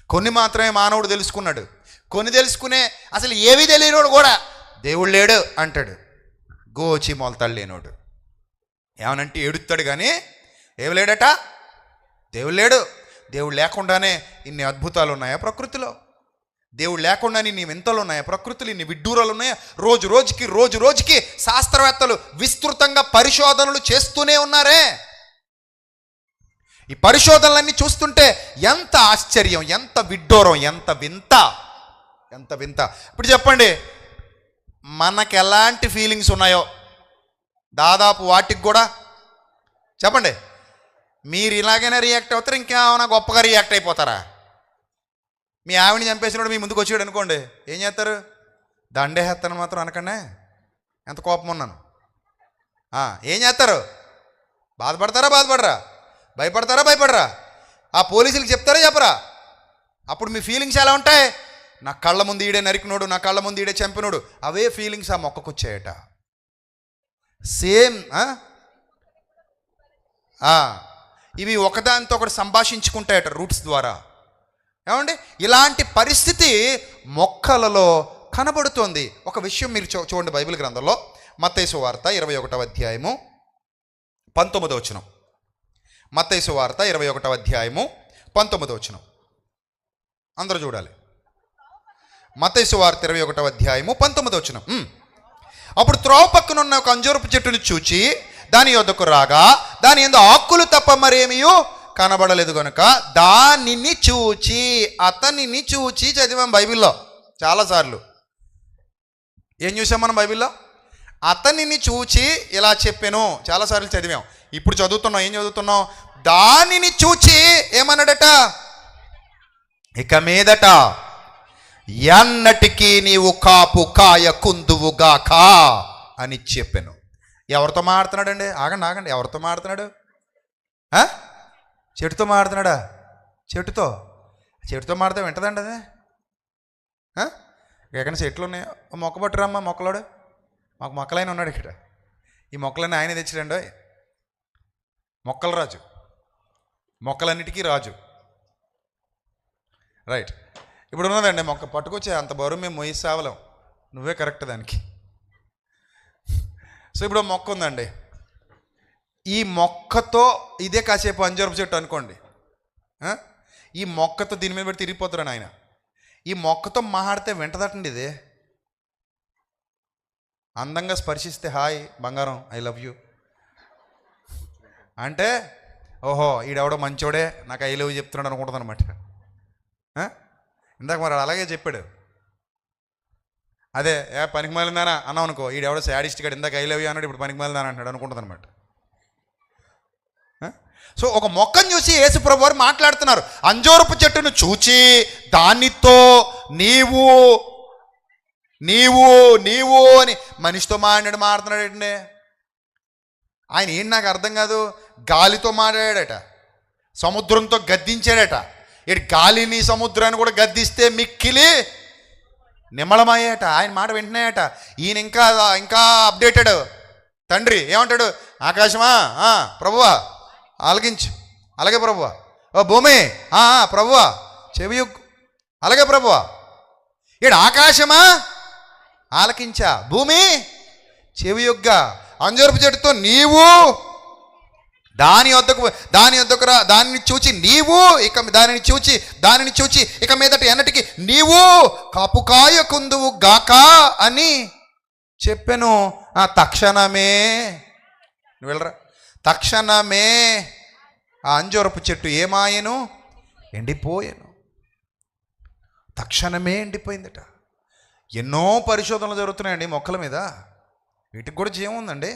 [SPEAKER 1] కొన్ని మాత్రమే మానవుడు తెలుసుకున్నాడు. కొన్ని తెలుసుకునే అసలు ఏవి తెలియనోడు కూడా దేవుడు లేడు అంటాడు. గోచి మొలతాడు లేనోడు ఏమనంటే ఏడుస్తాడు కానీ ఏమి లేడట, దేవుడు లేడు. దేవుడు లేకుండానే ఇన్ని అద్భుతాలు ఉన్నాయా ప్రకృతిలో? దేవుడు లేకుండానే ఇన్ని వింతలు ఉన్నాయా ప్రకృతిలో? ఇన్ని విడ్డూరాలు ఉన్నాయా? రోజు రోజుకి శాస్త్రవేత్తలు విస్తృతంగా పరిశోధనలు చేస్తూనే ఉన్నారే. ఈ పరిశోధనలన్నీ చూస్తుంటే ఎంత ఆశ్చర్యం, ఎంత విడ్డూరం, ఎంత వింత. ఇప్పుడు చెప్పండి, మనకు ఎలాంటి ఫీలింగ్స్ ఉన్నాయో దాదాపు వాటికి కూడా చెప్పండి. మీరు ఇలాగైనా రియాక్ట్ అవుతారు, ఇంకేమైనా గొప్పగా రియాక్ట్ అయిపోతారా? మీ ఆవిడని చంపేసినప్పుడు మీ ముందుకు వచ్చాడు అనుకోండి, ఏం చేస్తారు? దండేస్తాను మాత్రం అనకండి, ఎంత కోపం ఉన్నాను. ఏం చేస్తారు? బాధపడరా? భయపడరా? ఆ పోలీసులకు చెప్తారా చెప్పరా? అప్పుడు మీ ఫీలింగ్స్ ఎలా ఉంటాయి? నా కళ్ళ ముందు ఈడే నరికినోడు, నా కళ్ళ ముందు ఈడే చంపినోడు, అవే ఫీలింగ్స్ ఆ మొక్కకు వచ్చాయట. సేమ్ ఇవి ఒకదానితో ఒకటి సంభాషించుకుంటాయట రూట్స్ ద్వారా. ఏమండి, ఇలాంటి పరిస్థితి మొక్కలలో కనబడుతోంది. ఒక విషయం మీరు చూడండి బైబిల్ గ్రంథంలో మత్తయి సువార్త 21వ అధ్యాయము 19వ వచనం. మత్తయి సువార్త 21వ అధ్యాయము 19వ వచనం అందరూ చూడాలి. మత్తయి సువార్త 21వ అధ్యాయము 19వ వచనం. అప్పుడు త్రోవ పక్కనున్న ఒక అంజూరపు చెట్టును చూచి దాని యొద్దకు రాగా దాని యందు ఆకులు తప్ప మరేమియో కనబడలేదు కనుక దానిని చూచి, అతనిని చూచి చదివాం బైబిల్లో చాలాసార్లు. ఏం చూసాం మనం బైబిల్లో? అతనిని చూచి ఇలా చెప్పాను, చాలాసార్లు చదివాం. ఇప్పుడు చదువుతున్నాం, ఏం చదువుతున్నాం? దానిని చూచి ఏమన్నాడట? ఇక మీదట ఎన్నటికీ నీవు కాపు కాయ కుందువుగాక అని చెప్పాను. ఎవరితో మాడుతున్నాడండి? ఆగండి, ఎవరితో మాడుతున్నాడు? చెట్టుతో మాడుతున్నాడా? చెట్టుతో మాడితే వింటదండి అది? ఎక్కడ చెట్లు ఉన్నాయి? మొక్క పట్టురమ్మా, మొక్కలోడు. మాకు మొక్కలైన ఉన్నాడు ఇక్కడ. ఈ మొక్కలన్నీ ఆయన తెచ్చాడండి. మొక్కల రాజు, మొక్కలన్నిటికీ రాజు. రైట్. ఇప్పుడు ఉన్నదండి మొక్క పట్టుకొచ్చే అంత బరువు మేము మొయ్యి సావలేం, నువ్వే కరెక్ట్ దానికి. సో ఇప్పుడు మొక్క ఉందండి, ఈ మొక్కతో ఇదే కాసేపు అంజూరపు చెట్టు అనుకోండి. ఈ మొక్కతో దీని మీద పెట్టి తిరిగిపోతాడు ఆయన. ఈ మొక్కతో మాట్లాడితే వింటదటండి ఇది. అందంగా స్పర్శిస్తే హాయ్ బంగారం ఐ లవ్ యూ అంటే ఓహో ఈడెవడో మంచోడే నాకు ఐ లవ్ చెప్తున్నాడు అనుకుంటుంది అనమాట. ఇందాక మరి అలాగే చెప్పాడు. అదే పనికి మాలిందానా అన్నావు అనుకో, ఈడెవడో శాడిస్ట్గా ఇందాక ఐ లవ్ యూ అన్నాడు, ఇప్పుడు పనికి మాలిందానా అంటాడు అనుకుంటుంది అనమాట. సో ఒక మొక్కను చూసి యేసుప్రభు వారు మాట్లాడుతున్నారు. అంజూరపు చెట్టును చూచి దానితో నీవు అని మనిషితో మాట్లాడుతున్నాడు ఏంటండి ఆయన? ఏంటి నాకు అర్థం కాదు. గాలితో మాట్లాడాడట, సముద్రంతో గద్దించాడట. ఇటు గాలిని సముద్రాన్ని కూడా గద్దిస్తే మిక్కిలి నిమ్మళమయ్యాట. ఆయన మాట వింటున్నాయట. ఈయన ఇంకా అప్డేటెడ్. తండ్రి ఏమంటాడు? ఆకాశమా ప్రభువా ఆలకించు, అలాగే ప్రభువా. ఓ భూమి ప్రభువా చెవియొగ్గు, అలాగే ప్రభువా. ఇడు ఆకాశమా ఆలకించా, భూమి చెవియొగ్గా. అంజూరపు చెట్టుతో నీవు దాని వద్దకు రా, దానిని చూచి నీవు ఇక దానిని చూచి ఇక మీదట ఎన్నటికి నీవు కాపుకాయ కుందువు గాక అని చెప్పాను. తక్షణమే వెళ్ళరా, తక్షణమే ఆ అంజూరపు చెట్టు ఏమాయను? ఎండిపోయాను. తక్షణమే ఎండిపోయిందట. ఎన్నో పరిశోధనలు జరుగుతున్నాయండి మొక్కల మీద. వీటికి కూడా జీవం ఉందండి.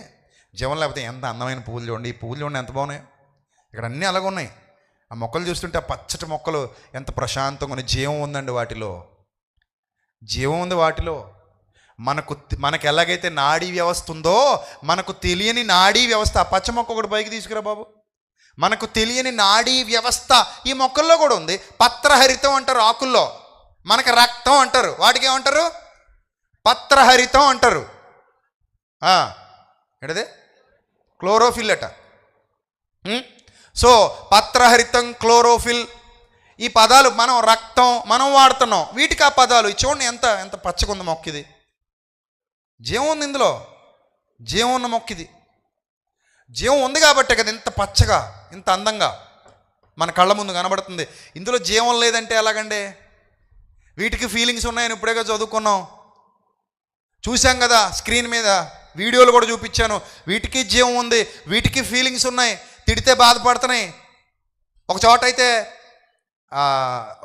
[SPEAKER 1] జీవం లేకపోతే ఎంత అందమైన పువ్వులు చూడండి, ఈ పువ్వులు చూడండి ఎంత బాగున్నాయి. ఇక్కడ అన్నీ అలాగ ఉన్నాయి. ఆ మొక్కలు చూస్తుంటే ఆ పచ్చటి మొక్కలు ఎంత ప్రశాంతంగా ఉన్నాయి. జీవం ఉందండి వాటిలో, జీవం ఉంది వాటిలో. మనకు ఎలాగైతే నాడీ వ్యవస్థ ఉందో, మనకు తెలియని నాడీ వ్యవస్థ. ఆ పచ్చ మొక్క ఒకటి పైకి తీసుకురా బాబు. మనకు తెలియని నాడీ వ్యవస్థ ఈ మొక్కల్లో కూడా ఉంది. పత్రహరితం అంటారు ఆకుల్లో, మనకు రక్తం అంటారు, వాటికి ఏమంటారు? పత్రహరితం అంటారు. ఏంటదే? క్లోరోఫిల్ అట. సో పత్రహరితం, క్లోరోఫిల్, ఈ పదాలు మనం రక్తం మనం వాడుతున్నాం. వీటికి ఆ పదాలు చూడండి, ఎంత ఎంత పచ్చగా ఉంది మొక్క. ఇది జీవం ఉంది, ఇందులో జీవం ఉన్న మొక్క. ఇది జీవం ఉంది కాబట్టే కదా ఇంత పచ్చగా, ఇంత అందంగా మన కళ్ళ ముందు కనబడుతుంది. ఇందులో జీవం లేదంటే ఎలాగండి? వీటికి ఫీలింగ్స్ ఉన్నాయని ఇప్పుడేగా చదువుకున్నాం, చూసాం కదా స్క్రీన్ మీద, వీడియోలు కూడా చూపించాను. వీటికి జీవం ఉంది, వీటికి ఫీలింగ్స్ ఉన్నాయి. తిడితే బాధపడుతున్నాయి. ఒక చోట అయితే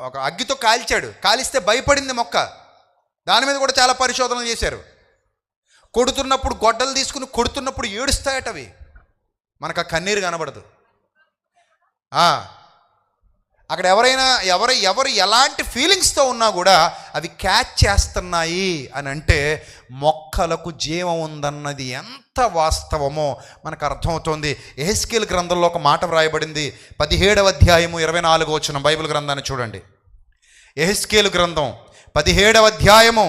[SPEAKER 1] ఒక అగ్గితో కాల్చాడు, కాలిస్తే భయపడింది మొక్క. దాని మీద కూడా చాలా పరిశోధనలు చేశారు. కొడుతున్నప్పుడు, గొడ్డలు తీసుకుని కొడుతున్నప్పుడు ఏడుస్తాయట అవి, మనకు ఆ కన్నీరు కనబడదు. అక్కడ ఎవరు ఎలాంటి ఫీలింగ్స్తో ఉన్నా కూడా అవి క్యాచ్ చేస్తున్నాయి అని అంటే మొక్కలకు జీవం ఉందన్నది ఎంత వాస్తవమో మనకు అర్థమవుతోంది. యెహెజ్కేలు గ్రంథంలో ఒక మాట వ్రాయబడింది, 17వ అధ్యాయము 24వ వచనం. బైబిల్ గ్రంథాన్ని చూడండి. యెహెజ్కేలు గ్రంథం 17వ అధ్యాయము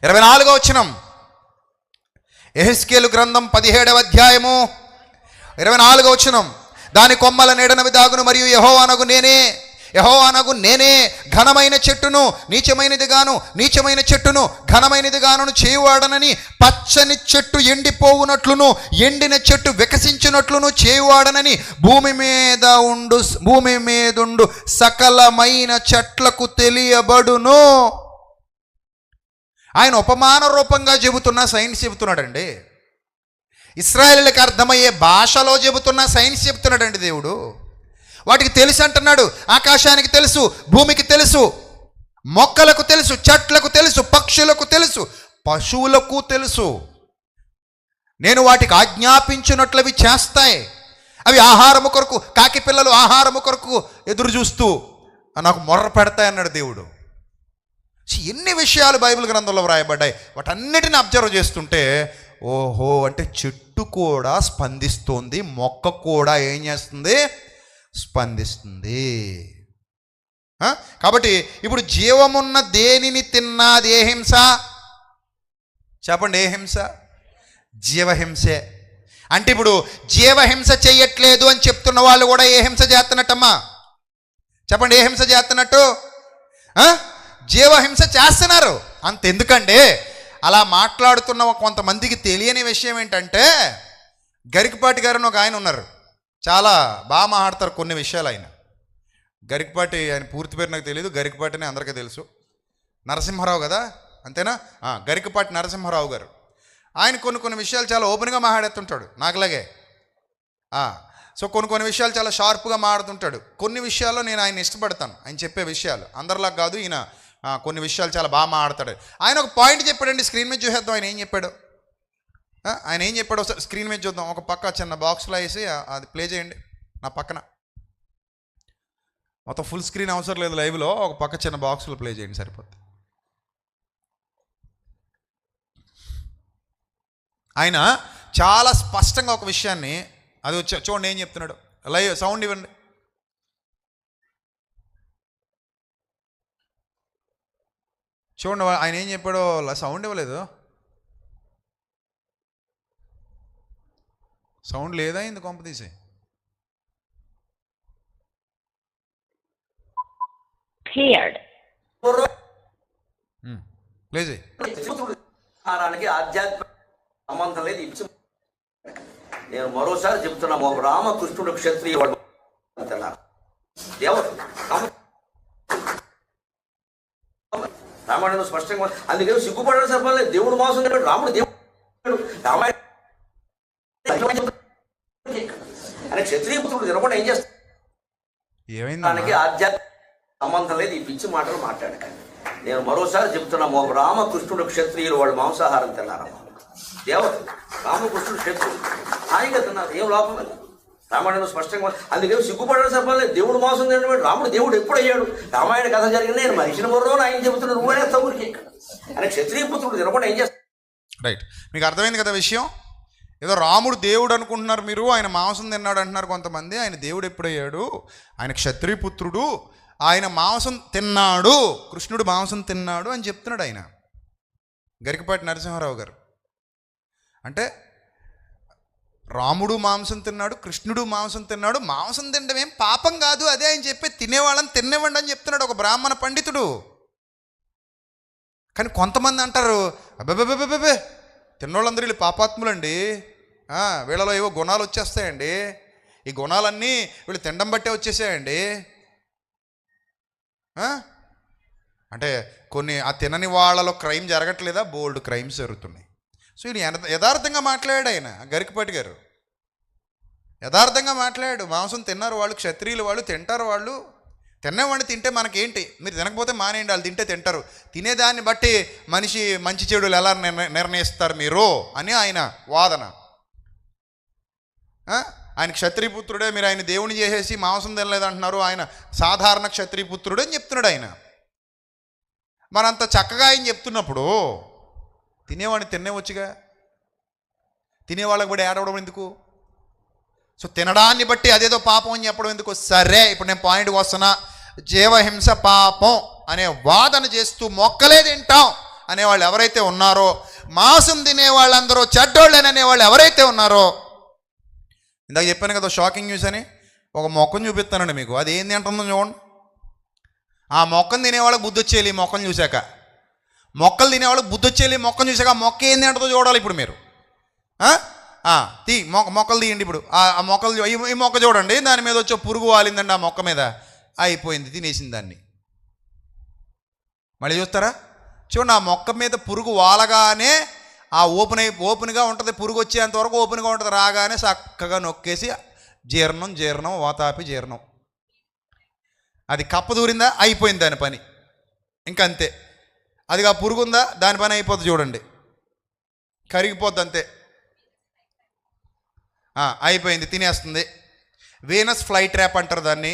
[SPEAKER 1] 24వ వచనం. యెహెజ్కేలు గ్రంథం 17వ అధ్యాయము 24వ వచనం. దాని కొమ్మల నీడనవి దాగును, మరియు యెహోవానగు నేనే ఘనమైన చెట్టును నీచమైన చెట్టును ఘనమైనదిగాను చేయువాడనని, పచ్చని చెట్టు ఎండిపోవునట్లును ఎండిన చెట్టు వికసించినట్లును చేయువాడనని, భూమి మీదుండు సకలమైన చెట్లకు తెలియబడును. ఆయన ఉపమాన రూపంగా చెబుతున్న సైన్స్ చెబుతున్నాడండి. ఇశ్రాయేలులకు అర్థమయ్యే భాషలో చెబుతున్న సైన్స్ చెబుతున్నాడండి దేవుడు. వాటికి తెలుసు అంటున్నాడు. ఆకాశానికి తెలుసు, భూమికి తెలుసు, మొక్కలకు తెలుసు, చెట్లకు తెలుసు, పక్షులకు తెలుసు, పశువులకు తెలుసు. నేను వాటికి ఆజ్ఞాపించినట్లు అవి చేస్తాయి. అవి ఆహారము కొరకు, కాకి పిల్లలు ఆహారము కొరకు ఎదురు చూస్తూ నాకు మొర్ర పెడతాయి అన్నాడు దేవుడు. ఎన్ని విషయాలు బైబిల్ గ్రంథంలో వ్రాయబడ్డాయి. వాటన్నిటిని అబ్జర్వ్ చేస్తుంటే ఓహో, అంటే చెట్టు కూడా స్పందిస్తుంది, మొక్క కూడా ఏం చేస్తుంది? స్పందిస్తుంది. కాబట్టి ఇప్పుడు జీవమున్న దేనిని తిన్నాది ఏ హింస? చెప్పండి, ఏ హింస? జీవహింసే. అంటే ఇప్పుడు జీవహింస చెయ్యట్లేదు అని చెప్తున్న వాళ్ళు కూడా ఏ హింస చేస్తున్నట్టమ్మా? చెప్పండి, ఏ హింస చేస్తున్నట్టు? జీవహింస చేస్తున్నారు. అంతెందుకండి, అలా మాట్లాడుతున్న కొంతమందికి తెలియని విషయం ఏంటంటే, గరికపాటి గారు ఒక ఆయన ఉన్నారు, చాలా బాగా మాట్లాడతారు కొన్ని విషయాలు. గరికపాటి, ఆయన పూర్తి పేరు నాకు తెలియదు, గరికపాటిని అందరికీ తెలుసు. నరసింహారావు కదా, అంతేనా? గరికపాటి నరసింహారావు గారు. ఆయన కొన్ని విషయాలు చాలా ఓపెన్గా మాట్లాడుతుంటాడు, నాకులాగే. సో కొన్ని విషయాలు చాలా షార్ప్గా మాట్లాడుతుంటాడు. కొన్ని విషయాల్లో నేను ఆయన ఇష్టపడతాను, ఆయన చెప్పే విషయాలు. అందరిలా కాదు, ఈయన కొన్ని విషయాలు చాలా బాగా మాట్లాడతాడు. ఆయన ఒక పాయింట్ చెప్పాడండి, స్క్రీన్ మీద చూసేద్దాం ఆయన ఏం చెప్పాడు. ఒకసారి స్క్రీన్ మీద చూద్దాం. ఒక పక్క చిన్న బాక్స్లో వేసి అది ప్లే చేయండి నా పక్కన. మొత్తం ఫుల్ స్క్రీన్ అవసరం లేదు లైవ్లో, ఒక పక్క చిన్న బాక్స్లో ప్లే చేయండి సరిపోతుంది. ఆయన చాలా స్పష్టంగా ఒక విషయాన్ని, అది చూడండి ఏం చెప్తున్నాడు. లైవ్ సౌండ్ ఇవ్వండి. చూడండి ఆయన ఏం చెప్పాడో. సౌండ్ ఇవ్వలేదు, సౌండ్ లేదా ఇందు కొంప తీసి.
[SPEAKER 2] ఆధ్యాత్మిక సంబంధం లేదు. నేను మరోసారి చెప్తున్నా, ఒక రామకృష్ణుడు క్షత్రియ దేవుడు రామాయణంలో స్పష్టంగా, అందుకే సిగ్గుపడడం సరిపడలేదు. దేవుడు మోసం చెప్పాడు, రాముడు దేవుడు రామాయణ అనే క్షత్రియ పుత్రుడు తినకుండా ఏం చేస్తాడు? దానికి ఆధ్యాత్మిక సంబంధం లేదు. ఈ పిచ్చి మాటలు మాట్లాడకండి. నేను మరోసారి చెప్తున్నా, ఒక రామకృష్ణుడు క్షత్రియులు వాళ్ళు మాంసాహారం తిన్నారు. దేవత రామకృష్ణుడు క్షత్రుడు హాయిగా తిన్నారు, ఏం లోపం లేదు. రామాయణంలో స్పష్టంగా అందుకేమో సిగ్గుపడాల్సిన చెప్పలేదు. దేవుడు మాంసం తినడం, రాముడు దేవుడు ఎప్పుడు అయ్యాడు? రామాయణ కథ జరిగింది, నేను మనిషిని బుర్రలో ఆయన చెబుతున్నాడు, నువ్వే ఊరికి ఇక్కడ ఆయన క్షత్రియ పుత్రుడు తినకుండా ఏం చేస్తాడు?
[SPEAKER 1] రైట్, మీకు అర్థమైంది కదా విషయం. ఏదో రాముడు దేవుడు అనుకుంటున్నారు మీరు, ఆయన మాంసం తిన్నాడు అంటున్నారు కొంతమంది. ఆయన దేవుడు ఎప్పుడయ్యాడు? ఆయన క్షత్రియ పుత్రుడు, ఆయన మాంసం తిన్నాడు, కృష్ణుడు మాంసం తిన్నాడు అని చెప్తున్నాడు ఆయన, గరికపాటి నరసింహారావు గారు. అంటే రాముడు మాంసం తిన్నాడు, కృష్ణుడు మాంసం తిన్నాడు, మాంసం తినడం ఏం పాపం కాదు, అదే ఆయన చెప్పి తినేవాళ్ళని తినేవ్వండి అని చెప్తున్నాడు ఒక బ్రాహ్మణ పండితుడు. కానీ కొంతమంది అంటారు, అబ్బే తిన్నోళ్ళందరూ వీళ్ళు పాపాత్ములండి, వీళ్ళలో ఏవో గుణాలు వచ్చేస్తాయండి, ఈ గుణాలన్నీ వీళ్ళు తినడం బట్టే వచ్చేసాయండి. అంటే కొన్ని ఆ తినని వాళ్ళలో క్రైమ్ జరగట్లేదా? బోల్డ్ క్రైమ్స్ జరుగుతున్నాయి. సో ఈయన యథార్థంగా మాట్లాడాడు, ఆయన గరికపాటి గారు యథార్థంగా మాట్లాడాడు. మాంసం తిన్నారు వాళ్ళు, క్షత్రియులు వాళ్ళు, తింటారు వాళ్ళు. తినేవాడిని తింటే మనకేంటి, మీరు తినకపోతే మానేయండి, వాళ్ళు తింటే తింటారు, తినేదాన్ని బట్టి మనిషి మంచి చెడులు ఎలా నిర్ణయిస్తారు మీరు అని ఆయన వాదన. ఆయన క్షత్రియపుత్రుడే, మీరు ఆయన దేవుని చేసేసి మాంసం తినలేదంటున్నారు, ఆయన సాధారణ క్షత్రియపుత్రుడు అని చెప్తున్నాడు ఆయన. మరంత చక్కగా ఆయన చెప్తున్నప్పుడు తినేవాడిని తినేవచ్చుగా, తినేవాళ్ళకి కూడా ఏడవడం ఎందుకు? సో తినడాన్ని బట్టి అదేదో పాపం అని చెప్పడం ఎందుకు? సరే, ఇప్పుడు నేను పాయింట్కి వస్తున్నా. జీవహింస పాపం అనే వాదన చేస్తూ మొక్కలే తింటాం అనేవాళ్ళు ఎవరైతే ఉన్నారో, మాంసం తినేవాళ్ళందరూ చెడ్డోళ్ళని వాళ్ళు ఎవరైతే ఉన్నారో, ఇందాక చెప్పాను కదా షాకింగ్ న్యూస్ అని, ఒక మొక్కను చూపిస్తానండి మీకు, అది ఏంది అంటుందో చూడండి. ఆ మొక్కను తినేవాళ్ళకి బుద్ధి వచ్చేయాలి ఈ మొక్కను చూశాక, మొక్కలు తినేవాళ్ళకి బుద్ధి వచ్చేయాలి మొక్కను చూశాక. ఆ మొక్క ఏంది అంటుందో చూడాలి ఇప్పుడు మీరు. మొక్కలు తీయండి ఇప్పుడు. ఆ మొక్కలు ఈ మొక్క చూడండి, దాని మీద వచ్చే పురుగు వాలిందండి, ఆ మొక్క మీద అయిపోయింది, తినేసింది దాన్ని. మళ్ళీ చూస్తారా? చూడండి, ఆ మొక్క మీద పురుగు వాలగానే ఆ ఓపెన్గా ఉంటుంది, పురుగు వచ్చేంత వరకు ఓపెన్గా ఉంటుంది, రాగానే చక్కగా నొక్కేసి జీర్ణం వాతాపి జీర్ణం. అది కప్ప దూరిందా, అయిపోయింది దాని పని, ఇంకంతే. అది ఆ పురుగు ఉందా, దాని పని అయిపోతుంది, చూడండి కరిగిపోద్ది, అంతే, అయిపోయింది, తినేస్తుంది. వీనస్ ఫ్లై ట్రాప్ అంటారు దాన్ని,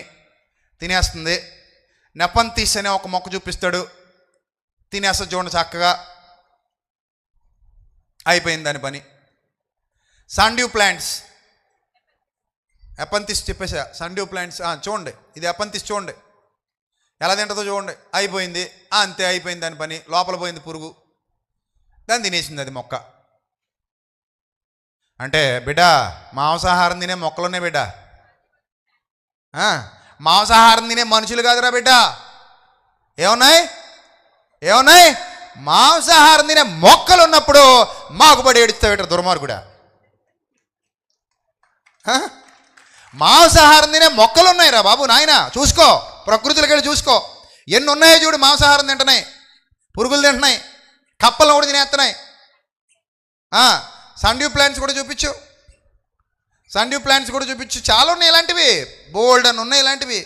[SPEAKER 1] తినేస్తుంది. నెపంతిస్ అనే ఒక మొక్క చూపిస్తాడు, తినేస్తుంది, చూడండి చక్కగా అయిపోయింది దాని పని. సండ్యూ ప్లాంట్స్, ఎపంతిస్ చెప్పేసా, సండ్యూ ప్లాంట్స్ చూడండి, ఇది ఎపంతిస్ చూడండి ఎలా తింటుందో చూడండి, అయిపోయింది, అంతే, అయిపోయింది దాని పని, లోపల పోయింది పురుగు, దాన్ని తినేసింది అది మొక్క. అంటే బిడ్డ, మాంసాహారం తినే మొక్కలున్నాయి బిడ్డ, మాంసాహారం తినే మనుషులు కాదురా బిడ్డ. ఏమున్నాయి? మాంసాహారం తినే మొక్కలు ఉన్నప్పుడు మాకుబడి ఏడుస్తావేట దుర్మార్గుడా. మాంసాహారం తినే మొక్కలు ఉన్నాయిరా బాబు నాయన, చూసుకో, ప్రకృతిలోకి వెళ్ళి చూసుకో, ఎన్ని ఉన్నాయో చూడు. మాంసాహారం తింటున్నాయి, పురుగులు తింటున్నాయి, కప్పలను కూడా తినేస్తున్నాయి. సండ్యూ ప్లాంట్స్ కూడా చూపించు, చాలా ఉన్నాయి ఇలాంటివి, బోల్డ్ అని ఉన్నాయి ఇలాంటివి.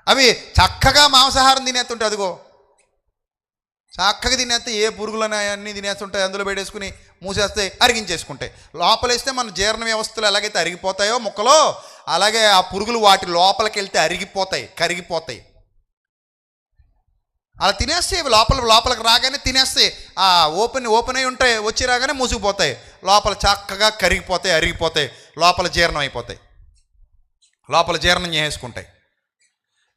[SPEAKER 1] అవి చక్కగా మాంసాహారం తినేస్తుంటాయి, అదిగో చక్కగా తినేస్తే ఏ పురుగులు అన్నీ తినేస్తుంటాయి, అందులో పెట్టేసుకుని మూసేస్తే అరిగించేసుకుంటాయి. లోపలేస్తే మన జీర్ణ వ్యవస్థలు ఎలాగైతే అరిగిపోతాయో ముక్కలో, అలాగే ఆ పురుగులు వాటి లోపలికి వెళ్తే కరిగిపోతాయి. అలా తినేస్తే లోపలికి రాగానే తినేస్తే ఆ ఓపెన్ అయి ఉంటాయి, వచ్చి రాగానే మూసుకుపోతాయి, లోపల చక్కగా కరిగిపోతాయి, అరిగిపోతాయి, లోపల జీర్ణం అయిపోతాయి, లోపల జీర్ణం చేసుకుంటాయి.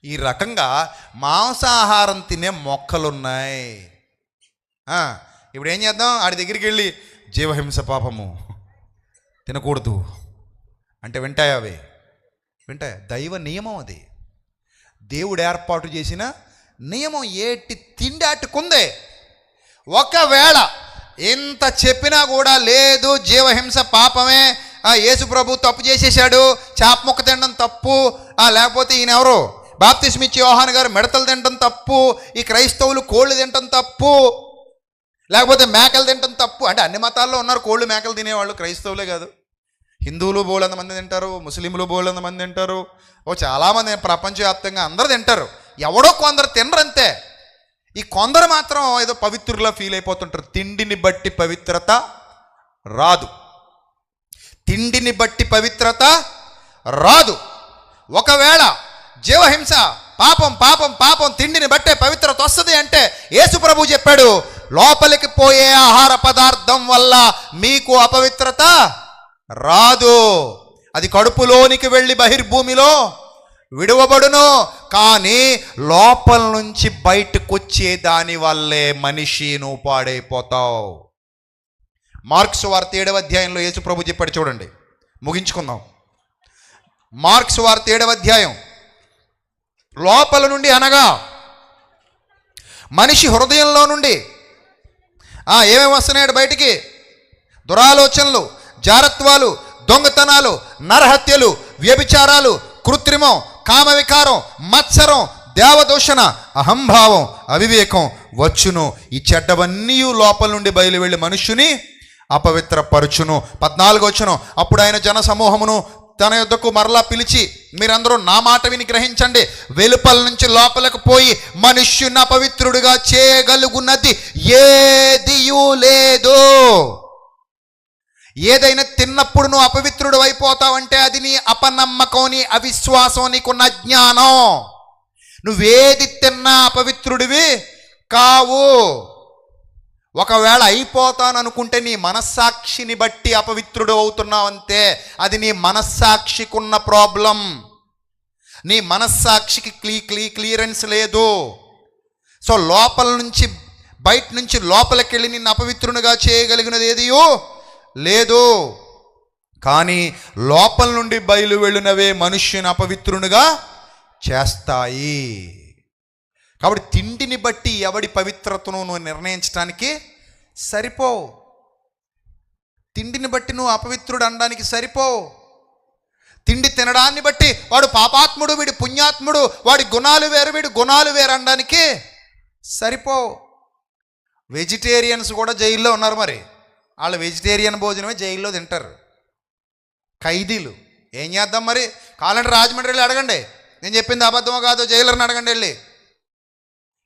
[SPEAKER 1] ఈ రకంగా మాంసాహారం తినే మొక్కలున్నాయి. ఇప్పుడు ఏం చేద్దాం? ఆడి దగ్గరికి వెళ్ళి జీవహింస పాపము తినకూడదు అంటే వింటాయా? వింటాయా? దైవ నియమం అది, దేవుడు ఏర్పాటు చేసిన నియమం. ఏటి తిండి అట్టుకుందే. ఒకవేళ ఎంత చెప్పినా కూడా లేదు, జీవహింస పాపమే, యేసు ప్రభు తప్పు చేసేసాడు, చేప ముక్క తినడం తప్పు, లేకపోతే ఈయన ఎవరు బాప్తిస్మిచ్చి యోహాను గారు మిడతలు తినడం తప్పు, ఈ క్రైస్తవులు కోళ్ళు తినడం తప్పు, లేకపోతే మేకలు తినడం తప్పు. అంటే అన్ని మతాల్లో ఉన్నారు కోళ్ళు మేకలు తినేవాళ్ళు, క్రైస్తవులే కాదు. హిందువులు బోళ్ళంత మంది తింటారు, ముస్లింలు బోళ్ళంత మంది తింటారు, చాలామంది ప్రపంచవ్యాప్తంగా అందరూ తింటారు. ఎవడో కొందరు తినరంతే. ఈ కొందరు మాత్రం ఏదో పవిత్రులా ఫీల్ అయిపోతుంటారు. తిండిని బట్టి పవిత్రత రాదు. తిండిని బట్టి పవిత్రత రాదు. ఒకవేళ జీవహింస పాపం పాపం పాపం తిండిని బట్టే పవిత్రత వస్తుంది అంటే యేసు ప్రభు చెప్పాడు, లోపలికి పోయే ఆహార పదార్థం వల్ల మీకు అపవిత్రత రాదు. అది కడుపులోనికి వెళ్ళి బహిర్భూమిలో విడువబడును. కానీ లోపల నుంచి బయటకు వచ్చే దాని వల్లే మనిషి నువ్వు పాడైపోతావు. మార్క్స్ వార్త 7వ అధ్యాయంలో యేసు ప్రభు చెప్పాడు, చూడండి, ముగించుకుందాం. మార్క్స్ వార్త 7వ అధ్యాయం, లోపల నుండి అనగా మనిషి హృదయంలో నుండి ఏమేమి వస్తున్నాడు బయటికి? దురాలోచనలు, జారత్వాలు, దొంగతనాలు, నరహత్యలు, వ్యభిచారాలు, కృత్రిమం, కామవికారం, మత్సరం, దేవదూషణ, అహంభావం, అవివేకం వచ్చును. ఈ చెడ్డవన్నీ లోపల నుండి బయలు వెళ్ళి మనుష్యుని అపవిత్రపరచును. 14 వచ్చును, అప్పుడు ఆయన జన సమూహమును తన యొద్దకు మరలా పిలిచి, మీరందరూ నా మాట విని గ్రహించండి. వెలుపల నుంచి లోపలికి పోయి మనుష్యుని అపవిత్రుడిగా చేయగలుగున్నది ఏదియూ లేదు. ఏదైనా తిన్నప్పుడు నువ్వు అపవిత్రుడు అయిపోతావంటే అది నీ అపనమ్మకం, నీ అవిశ్వాసం, నీకున్న జ్ఞానం. నువ్వేది తిన్నా అపవిత్రుడివి కావు. ఒకవేళ అయిపోతాను అనుకుంటే నీ మనస్సాక్షిని బట్టి అపవిత్రుడు అవుతున్నావు అంతే. అది నీ మనస్సాక్షికున్న ప్రాబ్లం. నీ మనస్సాక్షికి క్లియరెన్స్ లేదు. సో లోపల నుంచి బయట నుంచి లోపలికి వెళ్ళి నిన్ను అపవిత్రునిగా చేయగలిగినది ఏదియో లేదు. కానీ లోపల నుండి బయలు వెళ్ళినవే మనుష్యుని అపవిత్రునిగా చేస్తాయి. కాబట్టి తిండిని బట్టి ఎవడి పవిత్రతను నువ్వు నిర్ణయించడానికి సరిపోవు. తిండిని బట్టి నువ్వు అపవిత్రుడు అనడానికి సరిపోవు. తిండి తినడాన్ని బట్టి వాడు పాపాత్ముడు, వీడి పుణ్యాత్ముడు, వాడి గుణాలు వేరు, వీడి గుణాలు వేరు అనడానికి సరిపోవు. వెజిటేరియన్స్ కూడా జైల్లో ఉన్నారు. మరి వాళ్ళు వెజిటేరియన్ భోజనమే జైల్లో తింటారు. ఖైదీలు ఏం చేద్దాం మరి? కావాలంటే రాజమండ్రి వెళ్ళి అడగండి, నేను చెప్పింది అబద్ధమో కాదో జైలర్ని అడగండి వెళ్ళి.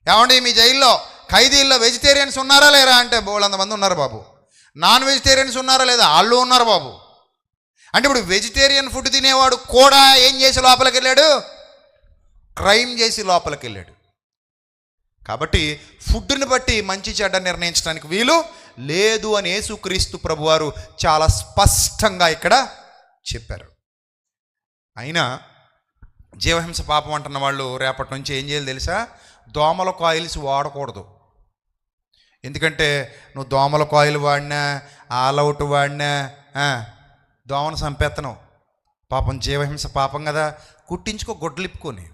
[SPEAKER 1] ఏమండి మీ జైల్లో ఖైదీల్లో వెజిటేరియన్స్ ఉన్నారా లేరా అంటే బోళ్ళంతమంది ఉన్నారు బాబు. నాన్ వెజిటేరియన్స్ ఉన్నారా లేదా? వాళ్ళు ఉన్నారు బాబు. అంటే ఇప్పుడు వెజిటేరియన్ ఫుడ్ తినేవాడు కూడా ఏం చేసి లోపలికి వెళ్ళాడు? క్రైమ్ చేసి లోపలికి వెళ్ళాడు. కాబట్టి ఫుడ్ని బట్టి మంచి చెడ్డ నిర్ణయించడానికి వీలు లేదు అని యేసుక్రీస్తు ప్రభువారు చాలా స్పష్టంగా ఇక్కడ చెప్పారు. అయినా జీవహింస పాపం అంటున్న వాళ్ళు రేపటి నుంచి ఏం చేయాలి తెలుసా? దోమల కాయిల్స్ వాడకూడదు. ఎందుకంటే నువ్వు దోమల కాయిల్ వాడినా, ఆల్అవుట్ వాడినా దోమను చంపేస్తున్నావు. పాపం జీవహింస పాపం కదా. కుట్టించుకో, గొడ్లిప్పుకొని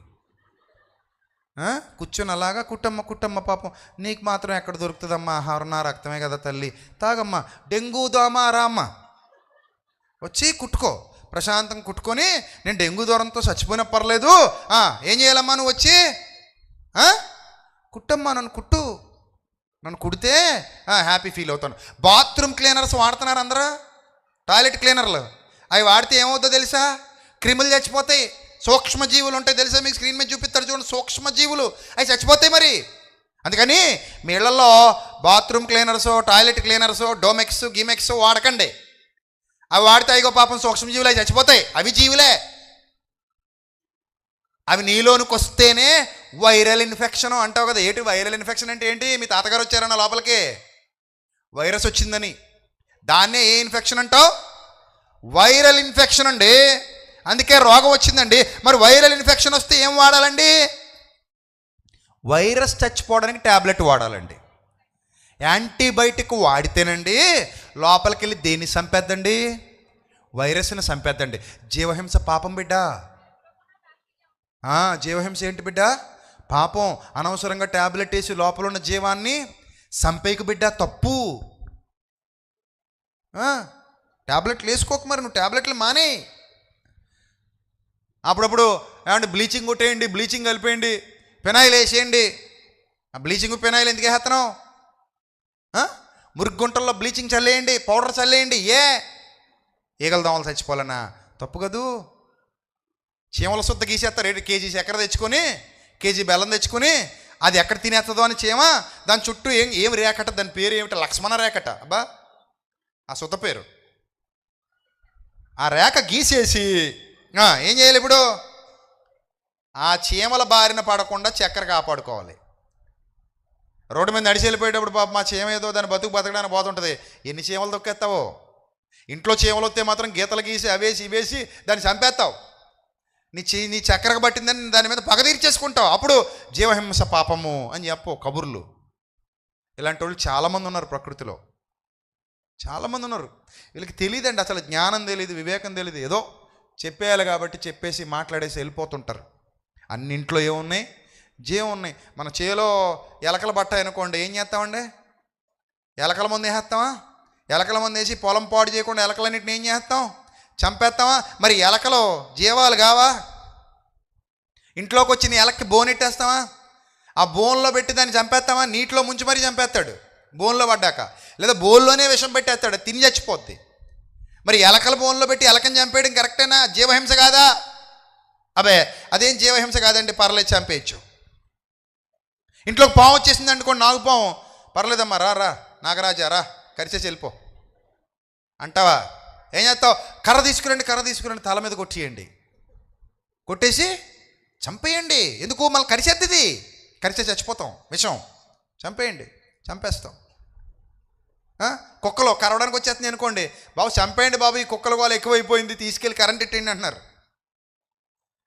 [SPEAKER 1] కూర్చొని అలాగా కుట్టమ్మ పాపం నీకు మాత్రం ఎక్కడ దొరుకుతుందమ్మా ఆహారం? నా రక్తమే కదా తల్లి, తాగమ్మా. డెంగ్యూ దోమ రామ్మ వచ్చి కుట్టుకో, ప్రశాంతంగా కుట్టుకొని నేను డెంగ్యూ దూరంతో చచ్చిపోయినా పర్లేదు. ఏం చేయాలమ్మా నువ్వు వచ్చి కుట్టమ్మా, నన్ను కుడితే హ్యాపీ ఫీల్ అవుతాను. బాత్రూమ్ క్లీనర్స్ వాడుతున్నారు అందరూ, టాయిలెట్ క్లీనర్లు. అవి వాడితే ఏమవుతుందో తెలుసా? క్రిములు చచ్చిపోతాయి, సూక్ష్మజీవులు ఉంటాయి తెలుసా? మీకు స్క్రీన్ మీద చూపిస్తారు చూడండి, సూక్ష్మజీవులు అవి చచ్చిపోతాయి. మరి అందుకని మీ ఇళ్లలో bathroom cleaners, toilet cleaners, Domex, గిమెక్స్ వాడకండి. అవి వాడితే అయ్యో పాపం సూక్ష్మజీవులు అవి చచ్చిపోతాయి. అవి జీవులే. అవి నీలోనికి వస్తేనే వైరల్ ఇన్ఫెక్షన్ అంటావు కదా. ఏంటి వైరల్ ఇన్ఫెక్షన్ అంటే ఏంటి? మీ తాతగారు వచ్చారన్న లోపలికి వైరస్ వచ్చిందని, దాన్నే ఏ ఇన్ఫెక్షన్ అంటావు? వైరల్ ఇన్ఫెక్షన్ అండి. అందుకే రోగం వచ్చిందండి. మరి వైరల్ ఇన్ఫెక్షన్ వస్తే ఏం వాడాలండి? వైరస్ చచ్చిపోవడానికి ట్యాబ్లెట్ వాడాలండి. యాంటీబయాటిక్ వాడితేనండి లోపలికి వెళ్ళి దేన్ని చంపేద్దండి? వైరస్ని చంపేద్దండి. జీవహింస పాపం బిడ్డ. జీవహింస ఏంటి బిడ్డ? పాపం. అనవసరంగా ట్యాబ్లెట్ వేసి లోపల ఉన్న జీవాన్ని చంపేకు బిడ్డ, తప్పు. ట్యాబ్లెట్లు వేసుకోక, మరి నువ్వు ట్యాబ్లెట్లు మానే. అప్పుడప్పుడు ఏమంటే బ్లీచింగ్ కొట్టేయండి, బ్లీచింగ్ కలిపేయండి, పెనాయిల్ వేసేయండి. ఆ బ్లీచింగ్ పెనాయిల్ ఎందుకు వేస్తున్నావు? మురుగుంటల్లో బ్లీచింగ్ చల్లేయండి, పౌడర్ చల్లేయండి. ఈగల దోమలు చచ్చిపోవాలన్నా? తప్పు కదూ. చీమల సుద్ద గీసేస్తారు. కేజీ చక్కెర తెచ్చుకొని, కేజీ బెల్లం తెచ్చుకొని అది ఎక్కడ తినేస్తుందో అని చీమ దాని చుట్టూ ఏం రేకట, దాని పేరు ఏమిటి? లక్ష్మణ రేకట. అబ్బా ఆ సుద్ద పేరు. ఆ రేఖ గీసేసి ఏం చేయాలి ఇప్పుడు? ఆ చీమల బారిన పడకుండా చక్కెర కాపాడుకోవాలి. రోడ్డు మీద నడిచి వెళ్ళిపోయేటప్పుడు పాప మా చీమ ఏదో దాని బతకడానికి పోతుంటుంది. ఎన్ని చీమలు తొక్కేస్తావో. ఇంట్లో చీమలు వస్తే మాత్రం గీతలు గీసి అవేసి ఇవేసి దాన్ని చంపేస్తావు. నీ చక్కెరకు పట్టిందని దాని మీద పగ తీర్చేసుకుంటావు. అప్పుడు జీవహింస పాపము అని చెప్పు కబుర్లు. ఇలాంటి వాళ్ళు చాలామంది ఉన్నారు ప్రకృతిలో, చాలామంది ఉన్నారు. వీళ్ళకి తెలియదండి, అసలు జ్ఞానం తెలియదు, వివేకం తెలియదు. ఏదో చెప్పేయాలి కాబట్టి చెప్పేసి మాట్లాడేసి వెళ్ళిపోతుంటారు. అన్నింట్లో ఏమున్నాయి? జీవం ఉన్నాయి. మన చేలో ఎలకల బట్ట అనుకోండి, ఏం చేస్తామండి? ఎలకల మందు వేసేస్తామా? ఎలకల మందు వేసి పొలం పాడు చేయకుండా ఎలకలన్నింటిని ఏం చేస్తాం? చంపేస్తామా? మరి ఎలకలు జీవాలు కావా? ఇంట్లోకి వచ్చిన ఎలక్కి బోనెట్టేస్తామా? ఆ బోన్లో పెట్టి దాన్ని చంపేస్తామా? నీటిలో ముంచి మరీ చంపేస్తాడు బోన్లో పడ్డాక, లేదా బోన్లోనే విషం పెట్టేస్తాడు, తిని చచ్చిపోద్ది. మరి ఎలకల బోన్లో పెట్టి ఎలకని చంపేయడం కరెక్టేనా? జీవహింస కాదా? అబే అదేం జీవహింస కాదండి, పర్లేదు చంపేయచ్చు. ఇంట్లోకి పాము వచ్చేసింది అనుకోండి, నాకు పాము, పర్లేదమ్మా రా నాగరాజా రా కరిచేసి వెళ్ళిపో అంటావా? ఏం చేస్తావు? కర్ర తీసుకురండి తల మీద కొట్టేయండి, కొట్టేసి చంపేయండి. ఎందుకు? మళ్ళీ కరిచేద్ది, కరిచే చచ్చిపోతాం, విషం. చంపేయండి, చంపేస్తాం. కుక్కలో కరవడానికి వచ్చేస్తుంది అనుకోండి, బాబు చంపేయండి బాబు, ఈ కుక్కల గోల ఎక్కువైపోయింది, తీసుకెళ్ళి కరెంట్ ఇట్టేయండి అంటున్నారు.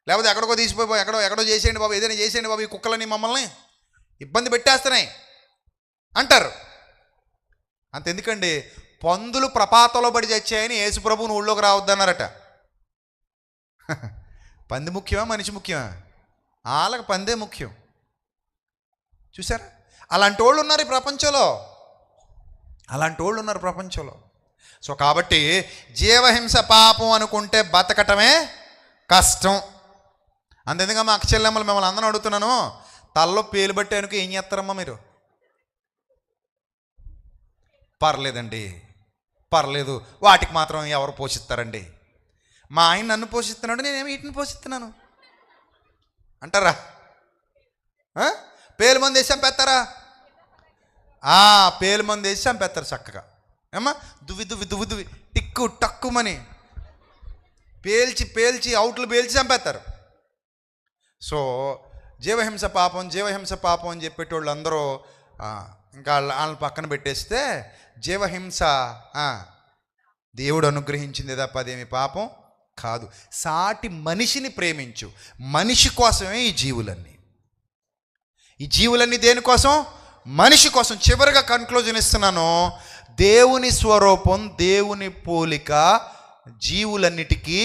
[SPEAKER 1] లేకపోతే ఎక్కడికో తీసిపోయి ఎక్కడో చేసేయండి బాబు, ఏదైనా చేసేయండి బాబు, ఈ కుక్కలని మమ్మల్ని ఇబ్బంది పెట్టేస్తున్నాయి అంటారు. అంతెందుకండి, పందులు ప్రపాతంలో పడి చచ్చాయని యేసుప్రభుని ఊళ్ళోకి రావద్దన్నారట. పంది ముఖ్యమా మనిషి ముఖ్యమా? వాళ్ళకి పందే ముఖ్యం. చూసారా? అలాంటి వాళ్ళు ఉన్నారు ఈ ప్రపంచంలో, అలాంటి వాళ్ళు ఉన్నారు ప్రపంచంలో. సో కాబట్టి జీవహింస పాపం అనుకుంటే బతకటమే కష్టం. అంతెందుక మా అక్క చెల్లెమ్మలు మిమ్మల్ని అందరూ అడుగుతున్నాను, తలలో పేలు బట్టి అనుకో ఏం చేస్తారమ్మా మీరు? పర్లేదండి, పర్లేదు, వాటికి మాత్రం ఎవరు పోషిస్తారండి? మా ఆయన నన్ను పోషిస్తున్నాడు, నేనేమి వీటిని పోషిస్తున్నాను అంటారా? పేలు మంది వేసి చంపేస్తారా? పేలు మంది వేసి చంపేస్తారు చక్కగా. ఏమ్మా దువ్వి టిక్కు టక్కుమని పేల్చి అవుట్లు పేల్చి చంపేస్తారు. సో జీవహింస పాపం అని చెప్పేటోళ్ళు అందరూ ఇంకా వాళ్ళని పక్కన పెట్టేస్తే, జీవహింస దేవుడు అనుగ్రహించింది తప్ప అదేమి పాపం కాదు. సాటి మనిషిని ప్రేమించు. మనిషి కోసమే ఈ జీవులన్నీ దేనికోసం? మనిషి కోసం. చివరిగా కన్క్లూజన్ ఇస్తున్నాను. దేవుని స్వరూపం, దేవుని పోలిక జీవులన్నిటికీ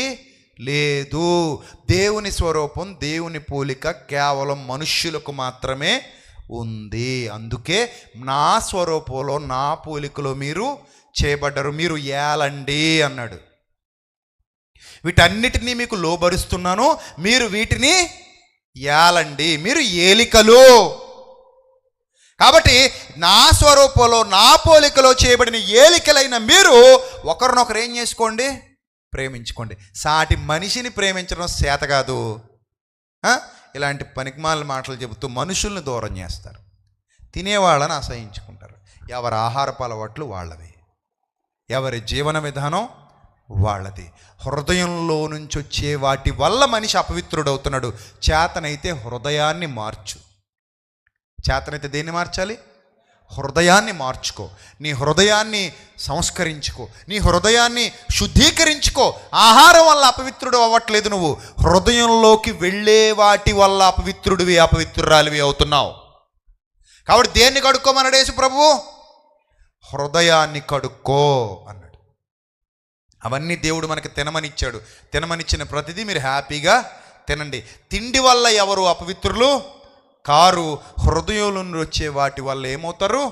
[SPEAKER 1] లేదు. దేవుని స్వరూపం, దేవుని పోలిక కేవలం మనుష్యులకు మాత్రమే ఉంది. అందుకే నా స్వరూపంలో, నా పోలికలో మీరు చేయబడ్డారు, మీరు ఏలండి అన్నాడు. వీటన్నిటినీ మీకు లోబరుస్తున్నాను, మీరు వీటిని ఏలండి, మీరు ఏలికలు. కాబట్టి నా స్వరూపంలో, నా పోలికలో చేయబడిన ఏలికలైన మీరు ఒకరినొకరు ఏం చేసుకోండి? ప్రేమించుకోండి. సాటి మనిషిని ప్రేమించడం చేత కాదు. ఇలాంటి పనికిమాల మాటలు చెబుతూ మనుషుల్ని దూరం చేస్తారు, తినేవాళ్ళని అసహించుకుంటారు. ఎవరి ఆహారపు అలవాట్లు వాళ్ళవి, ఎవరి జీవన విధానం వాళ్ళది. హృదయంలో నుంచి వచ్చే వాటి వల్ల మనిషి అపవిత్రుడవుతున్నాడు. చేతనైతే హృదయాన్ని మార్చు. చేతనైతే దేన్ని మార్చాలి? హృదయాన్ని మార్చుకో. నీ హృదయాన్ని సంస్కరించుకో, నీ హృదయాన్ని శుద్ధీకరించుకో. ఆహారం వల్ల అపవిత్రుడు అవ్వట్లేదు, నువ్వు హృదయంలోకి వెళ్ళే వాటి వల్ల అపవిత్రురాలివి అవుతున్నావు. కాబట్టి దేన్ని కడుక్కోమన్నాడు యేసు ప్రభువు? హృదయాన్ని కడుక్కో అన్నాడు. అవన్నీ దేవుడు మనకి తినమనిచ్చాడు. తినమనిచ్చిన ప్రతిదీ మీరు హ్యాపీగా తినండి. తిండి వల్ల ఎవరు అపవిత్రులు కారు. హృదయంలో నుండి వచ్చే వాటి వల్ల ఏమవుతారు?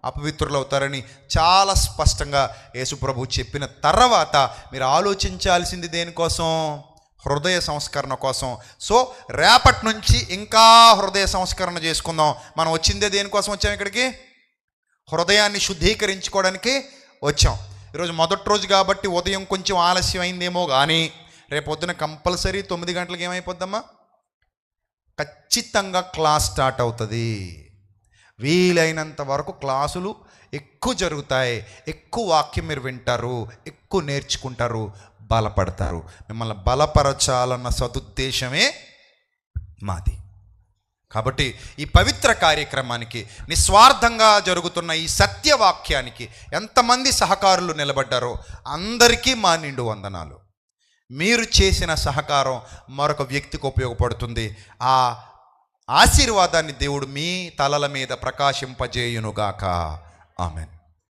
[SPEAKER 1] అపవిత్రులు అవుతారని చాలా స్పష్టంగా యేసుప్రభు చెప్పిన తర్వాత మీరు ఆలోచించాల్సింది దేనికోసం? హృదయ సంస్కరణ కోసం. సో రేపటి నుంచి ఇంకా హృదయ సంస్కరణ చేసుకుందాం. మనం వచ్చిందే దేనికోసం వచ్చాం? ఇక్కడికి హృదయాన్ని శుద్ధీకరించుకోవడానికి వచ్చాం. ఈరోజు మొదటి రోజు కాబట్టి ఉదయం కొంచెం ఆలస్యం అయిందేమో, కానీ రేపొద్దున కంపల్సరీ 9 గంటలకు ఏమైపోద్దమ్మా? ఖచ్చితంగా క్లాస్ స్టార్ట్ అవుతుంది. వీలైనంత వరకు క్లాసులు ఎక్కువ జరుగుతాయి, ఎక్కువ వాక్యం మీరు వింటారు, ఎక్కువ నేర్చుకుంటారు. బలపడతారు. మిమ్మల్ని బలపరచాలన్న సదుద్దేశమే మాది. కాబట్టి ఈ పవిత్ర కార్యక్రమానికి, నిస్వార్థంగా జరుగుతున్న ఈ సత్యవాక్యానికి ఎంతమంది సహకారులు నిలబడ్డారో అందరికీ మా నిండు వందనాలు. మీరు చేసిన సహకారం మరొక వ్యక్తికి ఉపయోగపడుతుంది. ఆ ఆశీర్వాదాన్ని దేవుడు మీ తలల మీద ప్రకాశింపజేయునుగాక. ఆమెన్.